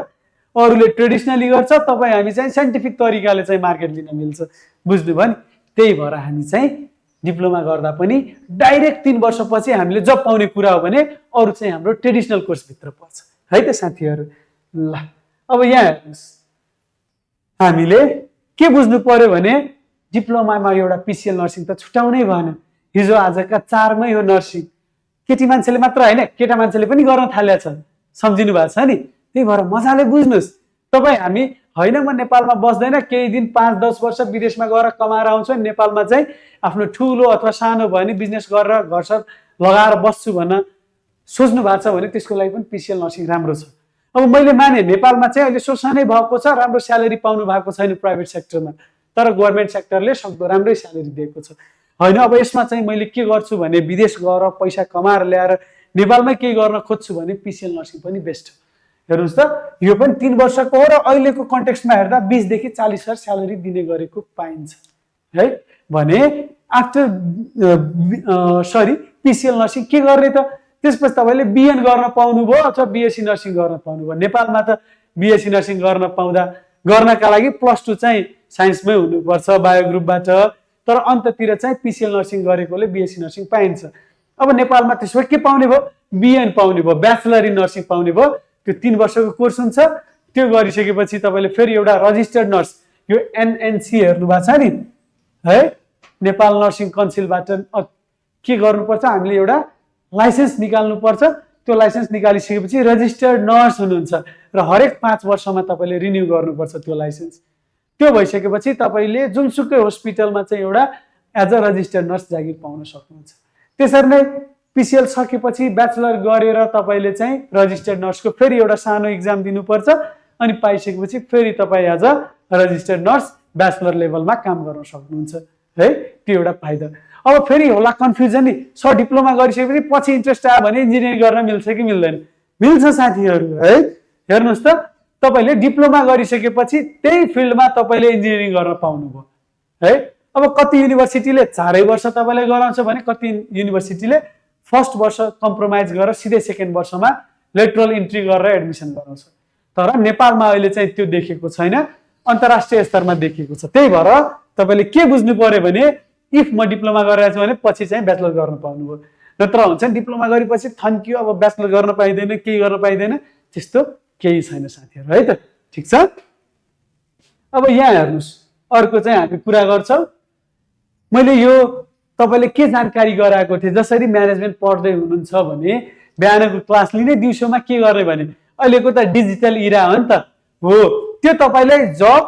अरूले ट्रेडिसनली गर्छ, तपाईँ हामी चाहिँ साइन्टिफिक तरिकाले चाहिँ मार्केट लिन मिल्छ, बुझ्नुभयो नि? त्यही भएर हामी चाहिँ डिप्लोमा गर्दा पनि डाइरेक्ट 3 वर्षपछि हामीले जब पाउने कुरा हो भने अरू चाहिँ हाम्रो ट्रेडिसनल कोर्सभित्र पर्छ है त साथीहरू। ल अब यहाँ हेर्नुहोस्, हामीले के बुझ्नु पर्यो भने डिप्लोमामा एउटा पिसिएल नर्सिङ त छुटाउनै भएन। हिजो आजका 4मै हो नर्सिङ, केटी मान्छेले मात्र होइन, केटा मान्छेले पनि गर्न थालेको छ, सम्झिनु भएको छ नि? त्यही भएर मजाले बुझ्नुहोस्, तपाईँ हामी होइन म नेपालमा बस्दैन, केही दिन 5-10 वर्ष विदेशमा गएर कमाएर आउँछु, नेपालमा चाहिँ आफ्नो ठुलो अथवा सानो भयो भने बिजनेस गरेर घरसर लगाएर बस्छु भन्न सोच्नु भएको छ भने त्यसको लागि पनि पिसिएल नर्सिङ राम्रो छ। अब मैले माने नेपालमा चाहिँ अहिले शोषणै भएको छ, राम्रो स्यालेरी पाउनु भएको छैन प्राइभेट सेक्टरमा, तर गभर्मेन्ट सेक्टरले सक्दो राम्रै स्यालेरी दिएको छ, होइन? अब यसमा चाहिँ मैले के गर्छु भने विदेश गएर पैसा कमाएर ल्याएर नेपालमै केही गर्न खोज्छु भने पिसिएल नर्सिङ पनि बेस्ट हो। हेर्नुहोस् त, यो पनि 3 वर्षको हो र अहिलेको कन्टेक्स्टमा हेर्दा 20 देखि 40 हजार स्यालेरी दिने गरेको पाइन्छ है। भने आफ्टर पिसिएल नर्सिङ के गर्ने त? त्यसपछि तपाईँले बिएन गर्न पाउनुभयो अथवा बिएससी नर्सिङ गर्न पाउनुभयो। नेपालमा त बिएससी नर्सिङ गर्नका लागि +2 चाहिँ साइन्समै हुनुपर्छ बायो ग्रुपबाट, तर अन्ततिर चाहिँ पिसिएल नर्सिङ गरेकोले बिएससी नर्सिङ पाइन्छ। अब नेपालमा त्यसो के पाउने भयो? बिएन पाउने भयो, ब्याचलर इन नर्सिङ पाउने भयो। त्यो 3 वर्षको कोर्स हुन्छ, त्यो गरिसकेपछि तपाईँले फेरि एउटा रजिस्टर्ड नर्स, यो एनएनसी हेर्नु भएको छ नि है, नेपाल नर्सिङ काउन्सिलबाट के गर्नुपर्छ, हामीले एउटा लाइसेन्स निकाल्नुपर्छ। त्यो लाइसेन्स निकालिसकेपछि रजिस्टर्ड नर्स हुनुहुन्छ र हरेक 5 वर्षमा तपाईँले रिन्यू गर्नुपर्छ त्यो लाइसेन्स। त्यो भइसकेपछि तपाईँले जुनसुकै हस्पिटलमा चाहिँ एउटा एज अ रजिस्टर्ड नर्स जागिर पाउन सक्नुहुन्छ। त्यसरी नै पिसिएल सकेपछि ब्याचलर गरेर तपाईँले चाहिँ रजिस्टर्ड नर्सको फेरि एउटा सानो इक्जाम दिनुपर्छ अनि पाइसकेपछि फेरि तपाईँ as a registered nurse bachelor लेभलमा काम गर्न सक्नुहुन्छ है। त्यो एउटा फाइदा। अब फेरि होला कन्फ्युजन नि, डिप्लोमा गरिसकेपछि पछि इन्ट्रेस्ट आयो भने इन्जिनियरिङ गर्न मिल्छ कि मिल्दैन? मिल्छ साथीहरू है। हेर्नुहोस् त, तपाईँले डिप्लोमा गरिसकेपछि त्यही फिल्डमा तपाईँले इन्जिनियरिङ गर्न पाउनुभयो है। अब कति युनिभर्सिटीले 4 वर्ष तपाईँलाई गराउँछ भने कति युनिभर्सिटीले फर्स्ट वर्ष कम्प्रोमाइज गरेर सिधै सेकेन्ड वर्षमा लेटरल इन्ट्री गरेर एडमिसन गराउँछ। तर नेपालमा अहिले चाहिँ त्यो देखेको छैन, अन्तर्राष्ट्रिय स्तरमा देखिएको छ। त्यही भएर तपाईँले के बुझ्नु पर्यो भने इफ म डिप्लोमा गरिरहेको छु भने पछि चाहिँ ब्याचलर गर्न पाउनुभयो, नत्र हुन्छ डिप्लोमा गरेपछि थन्क्यु अब ब्याचलर गर्न पाइँदैन, केही गर्न पाइँदैन, त्यस्तो केही छैन साथीहरू है त। ठिक छ। अब यहाँ हेर्नुहोस्, अर्को चाहिँ हामी कुरा गर्छौँ, मैले यो तपाईँले के जानकारी गराएको थिएँ, जसरी म्यानेजमेन्ट पढ्दै हुनुहुन्छ भने बिहानको क्लास लिने, दिउँसोमा के गर्ने भने अहिलेको त डिजिटल इरा हो नि त, हो त्यो तपाईँलाई जब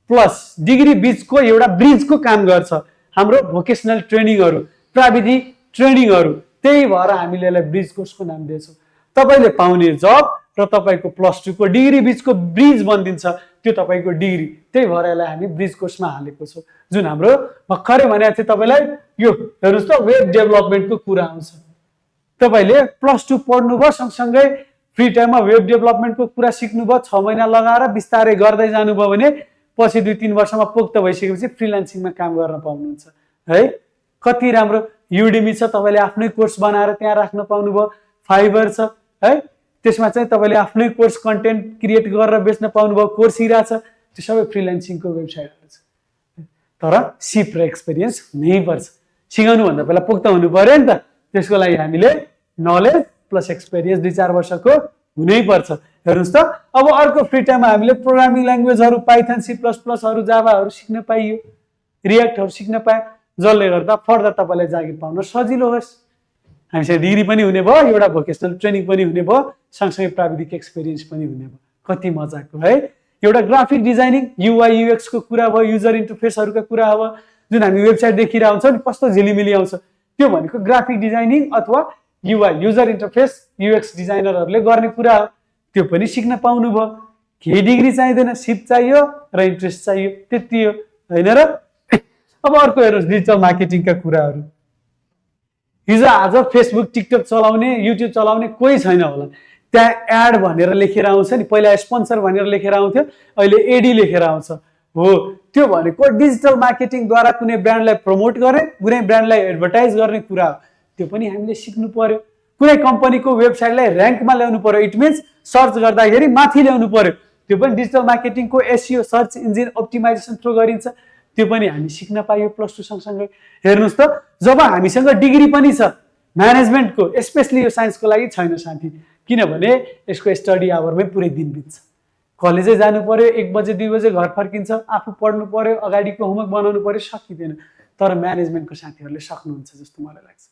प्लस डिग्री बिचको एउटा ब्रिजको काम गर्छ हाम्रो भोकेसनल ट्रेनिङहरू, प्राविधिक ट्रेनिङहरू। त्यही भएर हामीले यसलाई ब्रिज कोर्सको नाम दिएछौँ। तपाईँले पाउने जब र तपाईँको +2 को डिग्री बिचको ब्रिज बनिदिन्छ, त्यो तपाईँको डिग्री। त्यही भएर यसलाई हामी ब्रिज कोर्समा हालेको छौँ। जुन हाम्रो भर्खरै भनेको थिएँ तपाईँलाई, यो हेर्नुहोस् त वेब डेभलपमेन्टको कुरा आउँछ तपाईले +2 पढ्नुभयो, सँगसँगै फ्री टाइममा वेब डेभलपमेन्टको कुरा सिक्नुभयो, 6 महिना लगाएर बिस्तारै गर्दै जानुभयो भने पछि 2-3 वर्षमा पोक्त भइसकेपछि फ्रिलान्सिङमा काम गर्न पाउनुहुन्छ है। कति राम्रो युडेमी छ, तपाईले आफ्नै कोर्स बनाएर त्यहाँ राख्न पाउनुभयो, फाइबर छ है, त्यसमा चाहिँ तपाईले आफ्नै कोर्स कन्टेन्ट क्रिएट गरेर बेच्न पाउनुभयो, कोर्सिरा छ, त्यो सबै फ्रिलान्सिङको वेबसाइटहरू छ। तर सिप र एक्सपिरियन्स हुनै पर्छ। सिकाउनु भन्दा पहिला पोक्त हुनु पर्यो नि त। त्यसको लागि हामीले नलेज प्लस एक्सपिरियन्स 2-4 वर्षको हुनै पर्छ। हेर्नुस् त, अब अर्को फ्री टाइममा हामीले प्रोग्रामिङ ल्याङ्ग्वेजहरू पाइथन, C++हरू, जाभाहरू सिक्न पाइयो, रियाक्टहरू सिक्न पाए, जसले गर्दा फर्दर तपाईलाई जागिर पाउन सजिलो होस्। हामीसँग डिग्री पनि हुने भयो, एउटा भोकेसनल ट्रेनिङ पनि हुने भयो, सँगसँगै प्राविधिक एक्सपिरियन्स पनि हुने भयो। कति मजाको है। एउटा ग्राफिक डिजाइनिङ, UI UX को कुरा भयो, युजर इन्टरफेसहरूका कुरा हो, जुन हामी वेबसाइट देखिरहेको हुन्छ नि कस्तो झिलिमिली आउँछ, त्यो भनेको ग्राफिक डिजाइनिङ अथवा UI युजर इन्टरफेस UX डिजाइनरहरूले गर्ने कुरा हो। त्यो पनि सिक्न पाउनुभयो। केही डिग्री चाहिँदैन, सिप चाहियो र इन्ट्रेस्ट चाहियो, त्यति हो हैन र। अब अर्को हेर्नुहोस्, डिजिटल मार्केटिङका कुराहरू। हिजो आज फेसबुक टिकटक चलाउने, युट्युब चलाउने कोही छैन होला, त्यहाँ एड भनेर लेखेर आउँछ नि, पहिला स्पोन्सर भनेर लेखेर आउँथ्यो, अहिले एडी लेखेर आउँछ हो। त्यो भनेको डिजिटल मार्केटिङद्वारा कुनै ब्रान्डलाई प्रमोट गर्ने, कुनै ब्रान्डलाई एडभर्टाइज गर्ने कुरा हो। त्यो पनि हामीले सिक्नु पर्यो। कुनै कम्पनीको वेबसाइटलाई र्याङ्कमा ल्याउनु पर्यो, इट मिन्स सर्च गर्दाखेरि माथि ल्याउनु पर्यो, त्यो पनि डिजिटल मार्केटिङको SEO search engine optimisation through गरिन्छ। त्यो पनि हामी सिक्न पाइयो +2 सँगसँगै। हेर्नुहोस् त, जब हामीसँग डिग्री पनि छ म्यानेजमेन्टको, स्पेसली यो साइन्सको लागि छैन साथी, किनभने यसको स्टडी आवरमै पुरै दिन बित्छ। कलेजै जानु पर्यो, 1 बजे 2 बजे घर फर्किन्छ, आफू पढ्नु पर्यो, अगाडिको होमवर्क बनाउनु पर्यो, सकिँदैन। तर म्यानेजमेन्टको साथीहरूले सक्नुहुन्छ जस्तो मलाई लाग्छ।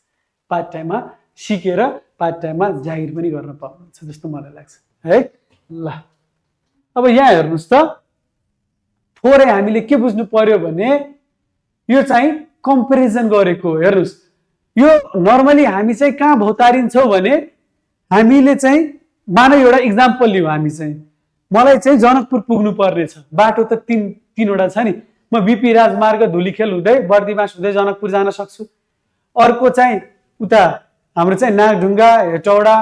पार्ट टाइममा सिकेर पार्ट टाइममा जागिर पनि गर्न पाउनुहुन्छ जस्तो मलाई लाग्छ है। ल अब यहाँ हेर्नुहोस् त, थोरै हामीले के बुझ्नु पर्यो भने यो चाहिँ कम्पेरिजन गरेको। हेर्नुहोस्, यो नर्मली हामी चाहिँ कहाँ भौतारिन्छौँ भने हामीले चाहिँ मानव एउटा इक्जाम्पल लियौँ, हामी चाहिँ मलाई चाहिँ जनकपुर पुग्नु पर्ने छ, बाटो त तीनवटा छ नि, म बिपी राजमार्ग धुलीखेल हुँदै बर्दिवास हुँदै जनकपुर जान सक्छु। अर्को चाहिँ उता हाम्रो चाहिँ नागढुङ्गा हेटौडा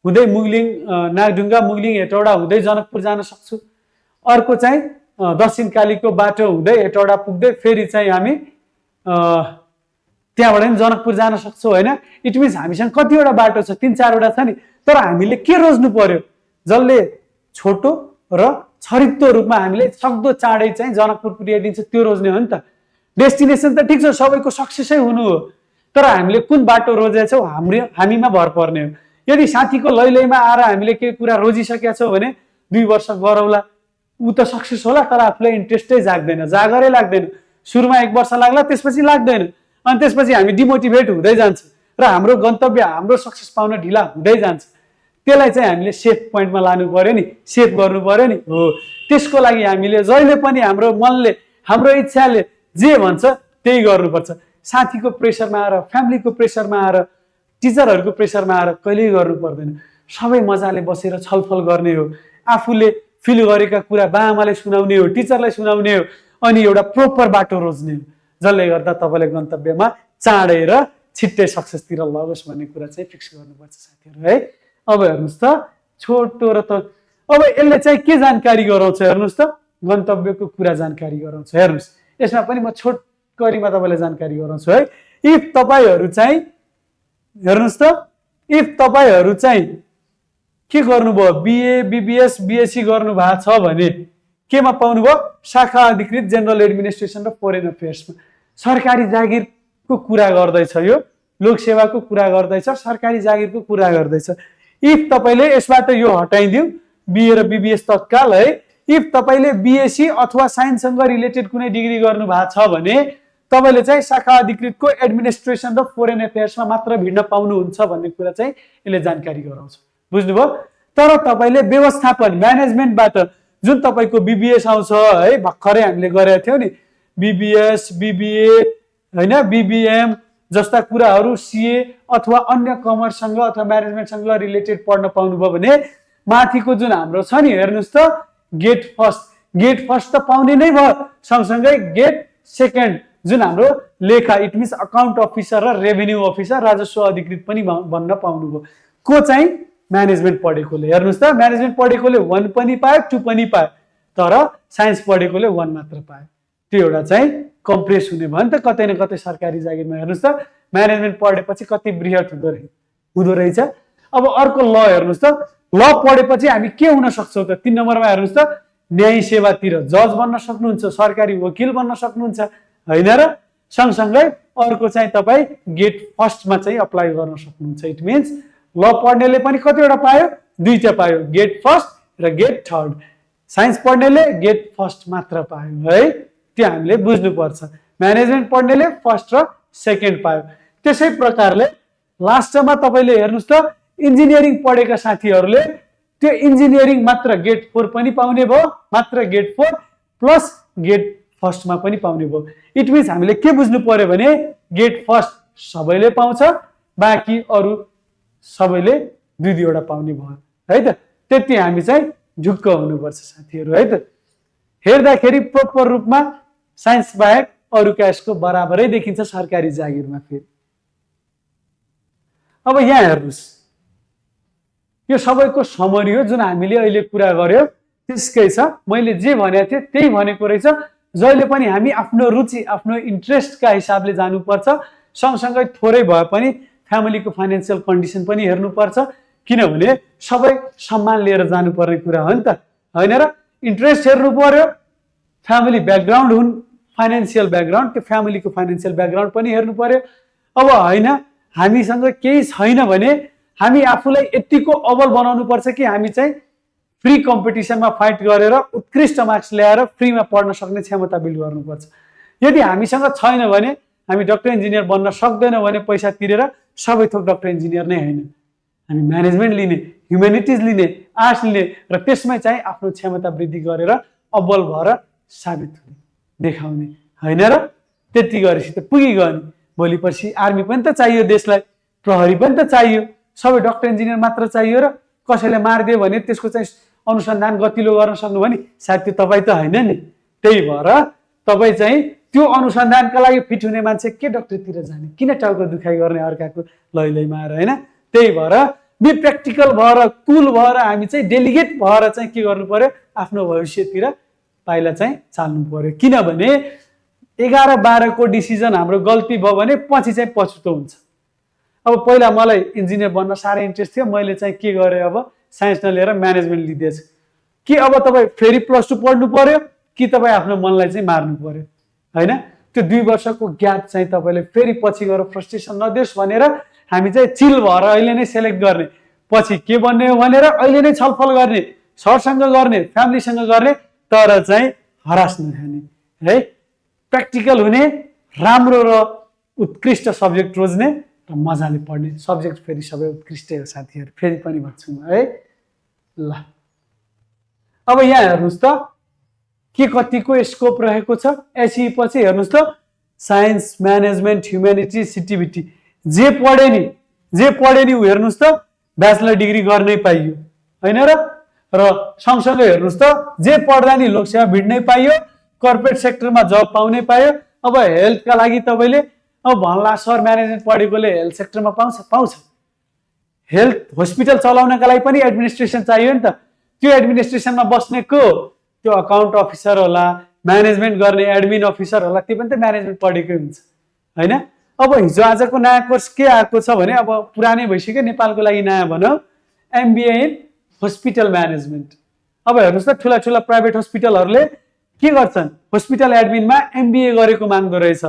हुँदै मुगलिङ, नागढुङ्गा मुगलिङ हेटौडा हुँदै जनकपुर जान सक्छु। अर्को चाहिँ दक्षिण कालीको बाटो हुँदै हेटौडा पुग्दै फेरि चाहिँ हामी त्यहाँबाट नि जनकपुर जान सक्छौँ होइन। इट मिन्स हामीसँग कतिवटा बाटो छ, 3-4वटा छ नि, तर हामीले के रोज्नु पर्यो, जसले छोटो र छरितो रूपमा हामीले सक्दो चाँडै चाहिँ जनकपुर पुर्याइदिन्छ, त्यो रोज्ने हो नि त। डेस्टिनेसन त ठिक छ, सबैको सक्सेसै हुनु हो, तर हामीले कुन बाटो रोजेछौँ हामीमा भर पर्ने हो। यदि साथीको लैलैमा आएर हामीले केही कुरा रोजिसकेका छौँ भने 2 वर्ष गरौला, ऊ त सक्सेस होला, तर आफूलाई इन्ट्रेस्टै जाग्दैन, जागरै लाग्दैन। सुरुमा 1 वर्ष लाग्ला, त्यसपछि लाग्दैन, अनि त्यसपछि हामी डिमोटिभेट हुँदै जान्छ र हाम्रो गन्तव्य, हाम्रो सक्सेस पाउन ढिला हुँदै जान्छ। त्यसलाई चाहिँ हामीले सेफ पोइन्टमा लानु पर्यो नि, सेफ गर्नु पर्यो नि हो। त्यसको लागि हामीले जहिले पनि हाम्रो मनले, हाम्रो इच्छाले जे भन्छ त्यही गर्नुपर्छ। साथीको प्रेसरमा आएर, फ्यामिलीको प्रेसरमा आएर, टिचरहरूको प्रेसरमा आएर कहिल्यै गर्नु पर्दैन। सबै मजाले बसेर छलफल गर्ने हो, आफूले फिल गरेका कुरा बाआमालाई सुनाउने हो, टिचरलाई सुनाउने हो, अनि एउटा प्रोपर बाटो रोज्ने हो, जसले गर्दा तपाईँले गन्तव्यमा चाँडै र छिट्टै सक्सेसतिर लगोस् भन्ने कुरा चाहिँ फिक्स गर्नुपर्छ साथीहरू है। अब हेर्नुहोस् त, छोटो र त अब यसले चाहिँ के जानकारी गराउँछ, हेर्नुहोस् त, गन्तव्यको कुरा जानकारी गराउँछ। हेर्नुहोस्, यसमा पनि म छोटकरीमा तपाईँलाई जानकारी गराउँछु है। इफ तपाईँहरू चाहिँ हेर्नुहोस् त, इफ तपाईँहरू चाहिँ के गर्नुभयो, BA BBS BSc गर्नु भएको छ भने केमा पाउनुभयो, शाखा अधिकृत जेनरल एडमिनिस्ट्रेसन र फरेन अफेयर्समा। सरकारी जागिरको कुरा गर्दैछ, यो लोकसेवाको कुरा गर्दैछ, सरकारी जागिरको कुरा गर्दैछ। इफ तपाईँले यसबाट यो हटाइदिउँ, BA र BBS तत्काल है, इफ तपाईँले BSc अथवा साइन्ससँग रिलेटेड कुनै डिग्री गर्नु भएको छ भने तपाईँले चाहिँ शाखा अधिकृतको एडमिनिस्ट्रेसन र फरेन अफेयर्समा मात्र भिड्न पाउनुहुन्छ भन्ने कुरा चाहिँ यसले जानकारी गराउँछ। बुझ्नुभयो? तर तपाईँले व्यवस्थापन म्यानेजमेन्टबाट जुन तपाईँको BBS आउँछ है, भर्खरै हामीले गरेका थियौँ नि, BBS BBA होइन, BBM जस्ता कुराहरू, CA अथवा अन्य कमर्ससँग अथवा म्यानेजमेन्टसँग रिलेटेड पढ्न पाउनुभयो भने माथिको जुन हाम्रो छ नि, हेर्नुहोस् त, गेट फर्स्ट त पाउने नै भयो, सँगसँगै गेट सेकेन्ड जुन हाम्रो लेखा इट मिन्स अकाउन्ट अफिसर र रेभेन्यू अफिसर राजस्व अधिकृत पनि भन्न पाउनुभयो को चाहिँ म्यानेजमेन्ट पढेकोले। हेर्नुहोस् त म्यानेजमेन्ट पढेकोले 1 पनि पायो 2 पनि पायो तर साइन्स पढेकोले 1 मात्र पायो। त्यो एउटा चाहिँ कम्प्रेस हुने भयो नि त कतै न कतै सरकारी जागिरमा। हेर्नुहोस् त म्यानेजमेन्ट पढेपछि कति बृहत हुँदो रहेछ। अब अर्को ल हेर्नुहोस् त ल पढेपछि हामी के हुन सक्छौँ त 3 नम्बरमा हेर्नुहोस् त न्याय सेवातिर जज बन्न सक्नुहुन्छ सरकारी वकिल बन्न सक्नुहुन्छ हैन र। सँगसँगै अर्को चाहिँ तपाईँ गेट फर्स्टमा चाहिँ अप्लाई गर्न सक्नुहुन्छ। इट मिन्स ल पढ्नेले पनि कतिवटा पायो 2टा पायो गेट फर्स्ट र गेट थर्ड। साइन्स पढ्नेले गेट फर्स्ट मात्र पायो है त्यो हामीले बुझ्नुपर्छ। म्यानेजमेन्ट पढ्नेले फर्स्ट र सेकेन्ड पायो। त्यसै प्रकारले लास्टमा तपाईँले हेर्नुहोस् त इन्जिनियरिङ पढेका साथीहरूले त्यो इन्जिनियरिङ मात्र गेट 4 पनि पाउने भयो मात्र गेट 4 प्लस गेट फर्स्टमा पनि पाउने भयो। इट मिन्स हामीले के बुझ्नु पर्यो भने गेट फर्स्ट सबैले पाउँछ बाँकी अरू सबैले 2-2वटा पाउने भयो है त। त्यति हामी चाहिँ ढुक्क हुनुपर्छ साथीहरू है त। हेर्दाखेरि प्रोपर रूपमा साइन्स बाहेक अरूका यसको बराबरै देखिन्छ सरकारी जागिरमा। फेरि अब यहाँ हेर्नुहोस् यो सबैको समरी हो जुन हामीले अहिले कुरा गर्यो त्यसकै छ। मैले जे भनेको थिएँ त्यही भनेको रहेछ। जहिले पनि हामी आफ्नो रुचि आफ्नो इन्ट्रेस्टका हिसाबले जानुपर्छ। सँगसँगै थोरै भए पनि फ्यामिलीको फाइनेन्सियल कन्डिसन पनि हेर्नुपर्छ किनभने सबै सम्मान लिएर जानुपर्ने कुरा हो नि त हैन र। इन्ट्रेस्ट हेर्नु पर्यो फ्यामिली ब्याकग्राउन्ड हुन् फाइनेन्सियल ब्याकग्राउन्ड त्यो फ्यामिलीको फाइनेन्सियल ब्याकग्राउन्ड पनि हेर्नु पर्यो। अब हैन हामीसँग केही छैन भने हामी आफूलाई यतिको अबल बनाउनु पर्छ कि हामी चाहिँ फ्री कम्पिटिसनमा फाइट गरेर उत्कृष्ट मार्क्स ल्याएर फ्रीमा पढ्न सक्ने क्षमता बिल्ड गर्नुपर्छ। यदि हामीसँग छैन भने हामी डक्टर इन्जिनियर बन्न सक्दैनौँ भने पैसा तिरेर सबै थोक डक्टर इन्जिनियर नै होइन। हामी म्यानेजमेन्ट लिने ह्युमेनिटिज लिने आर्ट्स लिने र त्यसमै चाहिँ आफ्नो क्षमता वृद्धि गरेर अब्बल भएर साबित हुने देखाउने हैन र। त्यति गरेपछि त पुगिगयो नि भोलि पर्सि आर्मी पनि त चाहियो देशलाई प्रहरी पनि त चाहियो सबै डक्टर इन्जिनियर मात्र चाहियो र कसैले मारिदियो भने त्यसको चाहिँ अनुसन्धान गतिलो गर्न सक्नु भने सायद त्यो तपाईँ त होइन नि। त्यही भएर तपाईँ चाहिँ त्यो अनुसन्धानका लागि फिट हुने मान्छे के डक्टरतिर जाने किन टाउको दुखाइ गर्ने अर्काको लैलैमा आएर हैन। त्यही भएर बी प्र्याक्टिकल भएर कुल भएर हामी चाहिँ डेलिगेट भएर चाहिँ के गर्नु पर्यो आफ्नो भविष्यतिर पाइला चाहिँ चाल्नु पर्यो। किनभने 11-12 को डिसिजन हाम्रो गल्ती भयो भने पछि चाहिँ पछुतो हुन्छ। अब पहिला मलाई इन्जिनियर बन्न साह्रै इन्ट्रेस्ट थियो मैले चाहिँ के गरेँ अब साइन्स नलिएर म्यानेजमेन्ट लिँदैछु कि अब तपाईँ फेरि +2 पढ्नु पर्यो कि तपाईँ आफ्नो मनलाई चाहिँ मार्नु पर्यो हैन। त्यो 2 वर्षको ग्याप चाहिँ तपाईँले फेरि पछि गएर फ्रस्ट्रेसन नदियोस् भनेर हामी चाहिँ चिल भएर अहिले नै सेलेक्ट गर्ने पछि के बन्ने हो भनेर अहिले नै छलफल गर्ने सरसँग गर्ने फ्यामिलीसँग गर्ने तर चाहिँ हरास नखाने है। प्र्याक्टिकल हुने राम्रो र उत्कृष्ट सब्जेक्ट रोज्ने र मजाले पढ्ने सब्जेक्ट फेरि सबै उत्कृष्टै हो साथीहरू फेरि पनि भन्छु म है ल। अब यहाँ हेर्नुहोस् त के कतिको स्कोप रहेको छ। एसई पछि हेर्नुहोस् त साइन्स म्यानेजमेन्ट ह्युमेनिटिज सिटिभिटी जे पढे नि उ हेर्नुहोस् त ब्याचलर डिग्री गर्नै पाइयो हैन र। र सँगसँगै हेर्नुहोस् त जे पढ्दा नि लोकसेवा भिड्नै पाइयो कर्पोरेट सेक्टरमा जब पाउनै पायो। अब हेल्थका लागि तपाईँले अब भन्ला सर म्यानेजमेन्ट पढेकोले हेल्थ सेक्टरमा पाउँछ। हेल्थ हस्पिटल चलाउनका लागि पनि एडमिनिस्ट्रेसन चाहियो नि त। त्यो एडमिनिस्ट्रेसनमा बस्ने को त्यो अकाउन्ट अफिसर होला म्यानेजमेन्ट गर्ने एडमिन अफिसर होला त्यो पनि त म्यानेजमेन्ट पढेकै हुन्छ हैन। अब हिजो आजको नयाँ कोर्स के आएको छ भने अब पुरानै भइसक्यो नेपालको लागि नयाँ भनौँ एमबिए इन हस्पिटल म्यानेजमेन्ट। अब हेर्नुहोस् त ठुला ठुला प्राइभेट हस्पिटलहरूले के गर्छन् हस्पिटल एडमिनमा एमबिए गरेको माग्दो रहेछ।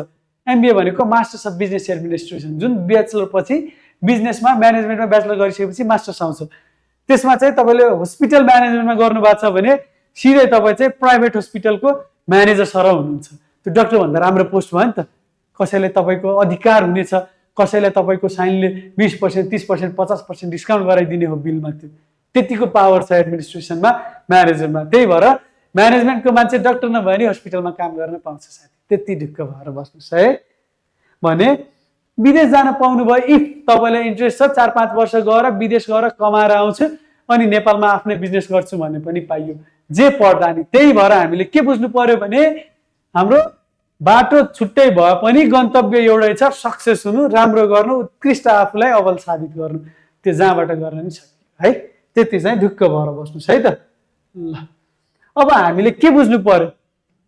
एमबिए भनेको मास्टर्स अफ बिजनेस एडमिनिस्ट्रेसन जुन ब्याचलर पछि बिजनेसमा म्यानेजमेन्टमा ब्याचलर गरिसकेपछि मास्टर्स आउँछ। त्यसमा चाहिँ तपाईँले हस्पिटल म्यानेजमेन्टमा गर्नुभएको छ भने सिधै तपाईँ चाहिँ प्राइभेट हस्पिटलको म्यानेजर सर हुनुहुन्छ। त्यो डाक्टरभन्दा राम्रो पोस्ट भयो नि त। कसैले तपाईँको अधिकार हुनेछ कसैलाई तपाईँको साइनले 20% 30% 50% डिस्काउन्ट गराइदिने हो बिलमा। त्यो त्यतिको पावर छ एडमिनिस्ट्रेसनमा म्यानेजरमा। त्यही भएर म्यानेजमेन्टको मान्छे डाक्टर नभए नि हस्पिटलमा काम गर्न पाउँछ साथी। त्यति ढुक्क भएर बस्नुहोस् है। भने विदेश जान पाउनु भयो इफ तपाईँलाई इन्ट्रेस्ट छ 4-5 वर्ष गएर विदेश गएर कमाएर आउँछु अनि नेपालमा आफ्नै बिजनेस गर्छु भन्ने पनि पाइयो जे पढ्दा नि। त्यही भएर हामीले के बुझ्नु पर्यो भने हाम्रो बाटो छुट्टै भए पनि गन्तव्य एउटै छ, सक्सेस हुनु, राम्रो गर्नु, उत्कृष्ट आफूलाई अबल साबित गर्नु। त्यो जहाँबाट गर्न नि सकियो है। त्यति चाहिँ ढुक्क भएर बस्नुहोस् है त। ल अब हामीले के बुझ्नु पर्यो,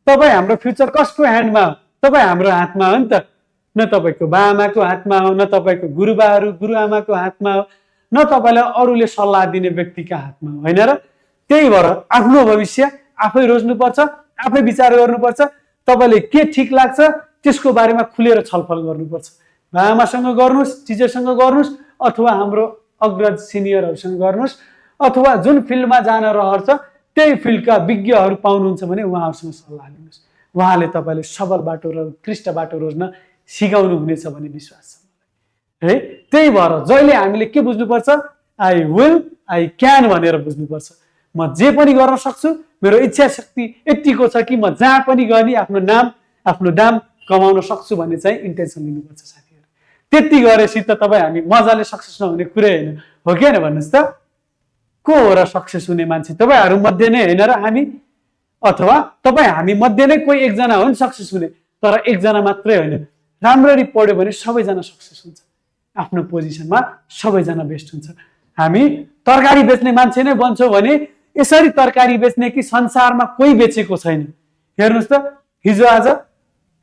तपाईँ हाम्रो फ्युचर कसको ह्यान्डमा हो? तपाईँ हाम्रो हातमा हो नि त। न तपाईँको बाआमाको हातमा हो, न तपाईँको गुरुबाहरू गुरुआमाको हातमा हो, न तपाईँलाई अरूले सल्लाह दिने व्यक्तिका हातमा हो, होइन र? त्यही भएर आफ्नो भविष्य आफै रोज्नुपर्छ, आफै विचार गर्नुपर्छ। तपाईँले के ठिक लाग्छ त्यसको बारेमा खुलेर छलफल गर्नुपर्छ। बाआमासँग गर्नुहोस्, टिचरसँग गर्नुहोस्, अथवा हाम्रो अग्रज सिनियरहरूसँग गर्नुहोस्, अथवा जुन फिल्डमा जान रहर छ त्यही फिल्डका विज्ञहरू पाउनुहुन्छ भने उहाँहरूसँग सल्लाह लिनुहोस्। उहाँले तपाईँले सबल बाटो र उत्कृष्ट बाटो रोज्न सिकाउनु हुनेछ भन्ने विश्वास छ है। त्यही भएर जहिले हामीले के बुझ्नुपर्छ, आई विल, आई क्यान भनेर बुझ्नुपर्छ। म जे पनि गर्न सक्छु, मेरो इच्छा शक्ति यतिको छ कि म जहाँ पनि गए नि आफ्नो दाम कमाउन सक्छु भन्ने चाहिँ इन्टेन्सन लिनुपर्छ साथीहरू। त्यति गरेपछि त तपाईँ हामी मजाले सक्सेस नहुने कुरै होइन हो कि होइन भन्नुहोस् त। को हो र सक्सेस हुने मान्छे? तपाईँहरू मध्ये नै होइन र हामी, अथवा तपाईँ हामी मध्ये नै कोही एकजना हो नि सक्सेस हुने, तर एकजना मात्रै होइन। राम्ररी पढ्यो भने सबैजना सक्सेस हुन्छ, आफ्नो पोजिसनमा सबैजना बेस्ट हुन्छ। हामी तरकारी बेच्ने मान्छे नै बन्छौँ भने यसरी तरकारी बेच्ने कि संसारमा कोही बेचेको छैन। हेर्नुहोस् त, हिजो आज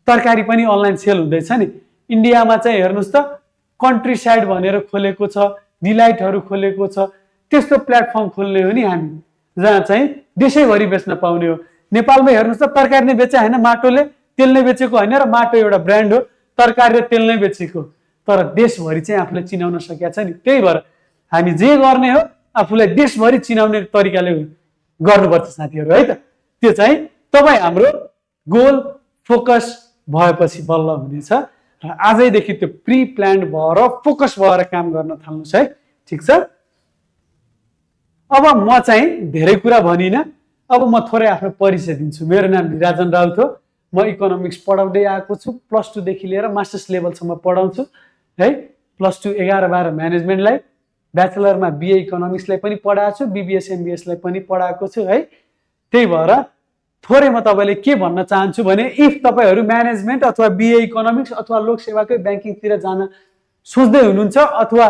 तरकारी पनि अनलाइन सेल हुँदैछ नि। इन्डियामा चाहिँ हेर्नुहोस् त, कन्ट्री साइड भनेर खोलेको छ, डिलाइटहरू खोलेको छ। त्यस्तो प्लेटफर्म खोल्ने हो नि हामी, जहाँ चाहिँ देशैभरि बेच्न पाउने हो। नेपालमा हेर्नुहोस् त, तरकारी नै बेचे होइन, माटोले तेल नै बेचेको होइन र माटो एउटा ब्रान्ड हो, तरकारी र तेल नै बेचेको, तर देशभरि चाहिँ आफूलाई चिनाउन सकेका छ नि। त्यही भएर हामी जे गर्ने हो आफूलाई देशभरि चिनाउने तरिकाले गर्नुपर्छ साथीहरू है त। त्यो चाहिँ तपाईँ हाम्रो गोल फोकस भएपछि बल्ल हुनेछ। र आजैदेखि त्यो प्रि प्लान्ड भएर फोकस भएर काम गर्न थाल्नुहोस् है। ठिक छ। अब म चाहिँ धेरै कुरा भनिनँ, अब म थोरै आफ्नो परिचय दिन्छु। मेरो नाम निराजन राउत हो। म इकोनोमिक्स पढाउँदै आएको छु, +2 देखि लिएर मास्टर्स लेभलसम्म पढाउँछु है। +2 11-12 म्यानेजमेन्टलाई, ब्याचलरमा बिए इकोनोमिक्सलाई पनि पढाएको छु, बिबिएस एमबिएसलाई पनि पढाएको छु है। त्यही भएर थोरै म तपाईँले के भन्न चाहन्छु भने, इफ तपाईँहरू म्यानेजमेन्ट अथवा बिए इकोनोमिक्स अथवा लोकसेवाकै ब्याङ्किङतिर जान सोच्दै हुनुहुन्छ, अथवा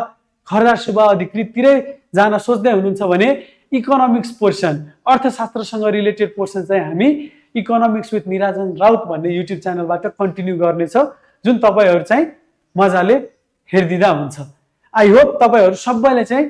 खरदार सेवा अधिकृततिरै जान सोच्दै हुनुहुन्छ भने इकोनोमिक्स पोर्सन, अर्थशास्त्रसँग रिलेटेड पोर्सन चाहिँ हामी इकोनोमिक्स विथ निराजन राउत भन्ने युट्युब च्यानलबाट कन्टिन्यू गर्नेछौँ, जुन तपाईँहरू चाहिँ मजाले हेरिदिँदा हुन्छ। आई होप तपाईँहरू सबैले चाहिँ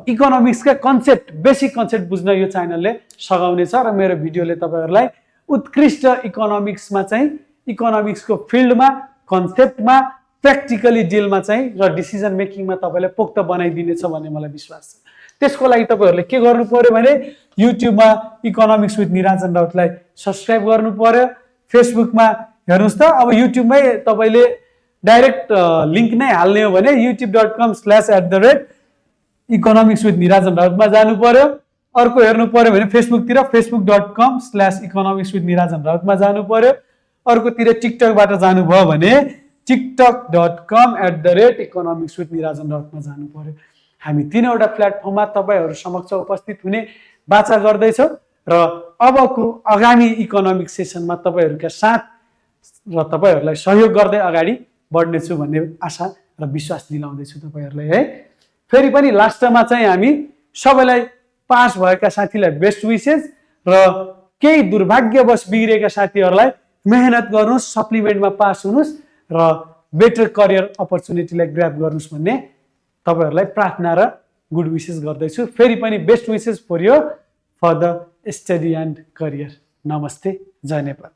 इकोनोमिक्सका कन्सेप्ट, बेसिक कन्सेप्ट बुझ्न यो च्यानलले सघाउनेछ र मेरो भिडियोले तपाईँहरूलाई उत्कृष्ट इकोनोमिक्समा चाहिँ इकोनोमिक्सको फिल्डमा, कन्सेप्टमा, प्र्याक्टिकली डिलमा चाहिँ र डिसिजन मेकिङमा तपाईँलाई पोख्त बनाइदिनेछ भन्ने मलाई विश्वास छ। त्यसको लागि तपाईँहरूले के गर्नु पर्यो भने युट्युबमा इकोनोमिक्स विथ निराजन राउतलाई सब्सक्राइब गर्नु पर्यो। फेसबुकमा हेर्नुहोस् त, अब युट्युबमै तपाईँले डाइरेक्ट लिङ्क नै हाल्ने हो भने youtube.com/@economics with निराजन राउतमा जानु पर्यो। अर्को हेर्नु पर्यो भने फेसबुकतिर facebook.com/economics with निराजन राउतमा जानु पर्यो। अर्कोतिर टिकटकबाट जानुभयो भने tiktok.com/economics with निराजन राउतमा जानु पर्यो। हामी तीनवटा प्लेटफर्ममा तपाईँहरू समक्ष उपस्थित हुने बाचा गर्दैछौँ र अबको आगामी इकोनोमिक सेसनमा तपाईँहरूका साथ र तपाईँहरूलाई सहयोग गर्दै अगाडि बढ्नेछु भन्ने आशा र विश्वास दिलाउँदैछु तपाईँहरूलाई है। फेरि पनि लास्टमा चाहिँ हामी सबैलाई पास भएका साथीलाई बेस्ट विसेस र केही दुर्भाग्यवश बिग्रेका साथीहरूलाई मेहनत गर्नुहोस्, सप्लिमेन्टमा पास हुनुहोस् र बेटर करियर अपर्च्युनिटीलाई ग्र्याब गर्नुहोस् भन्ने तपाईँहरूलाई प्रार्थना र गुड विसेस गर्दैछु। फेरि पनि best wishes for the study and career. नमस्ते, जय नेपाल।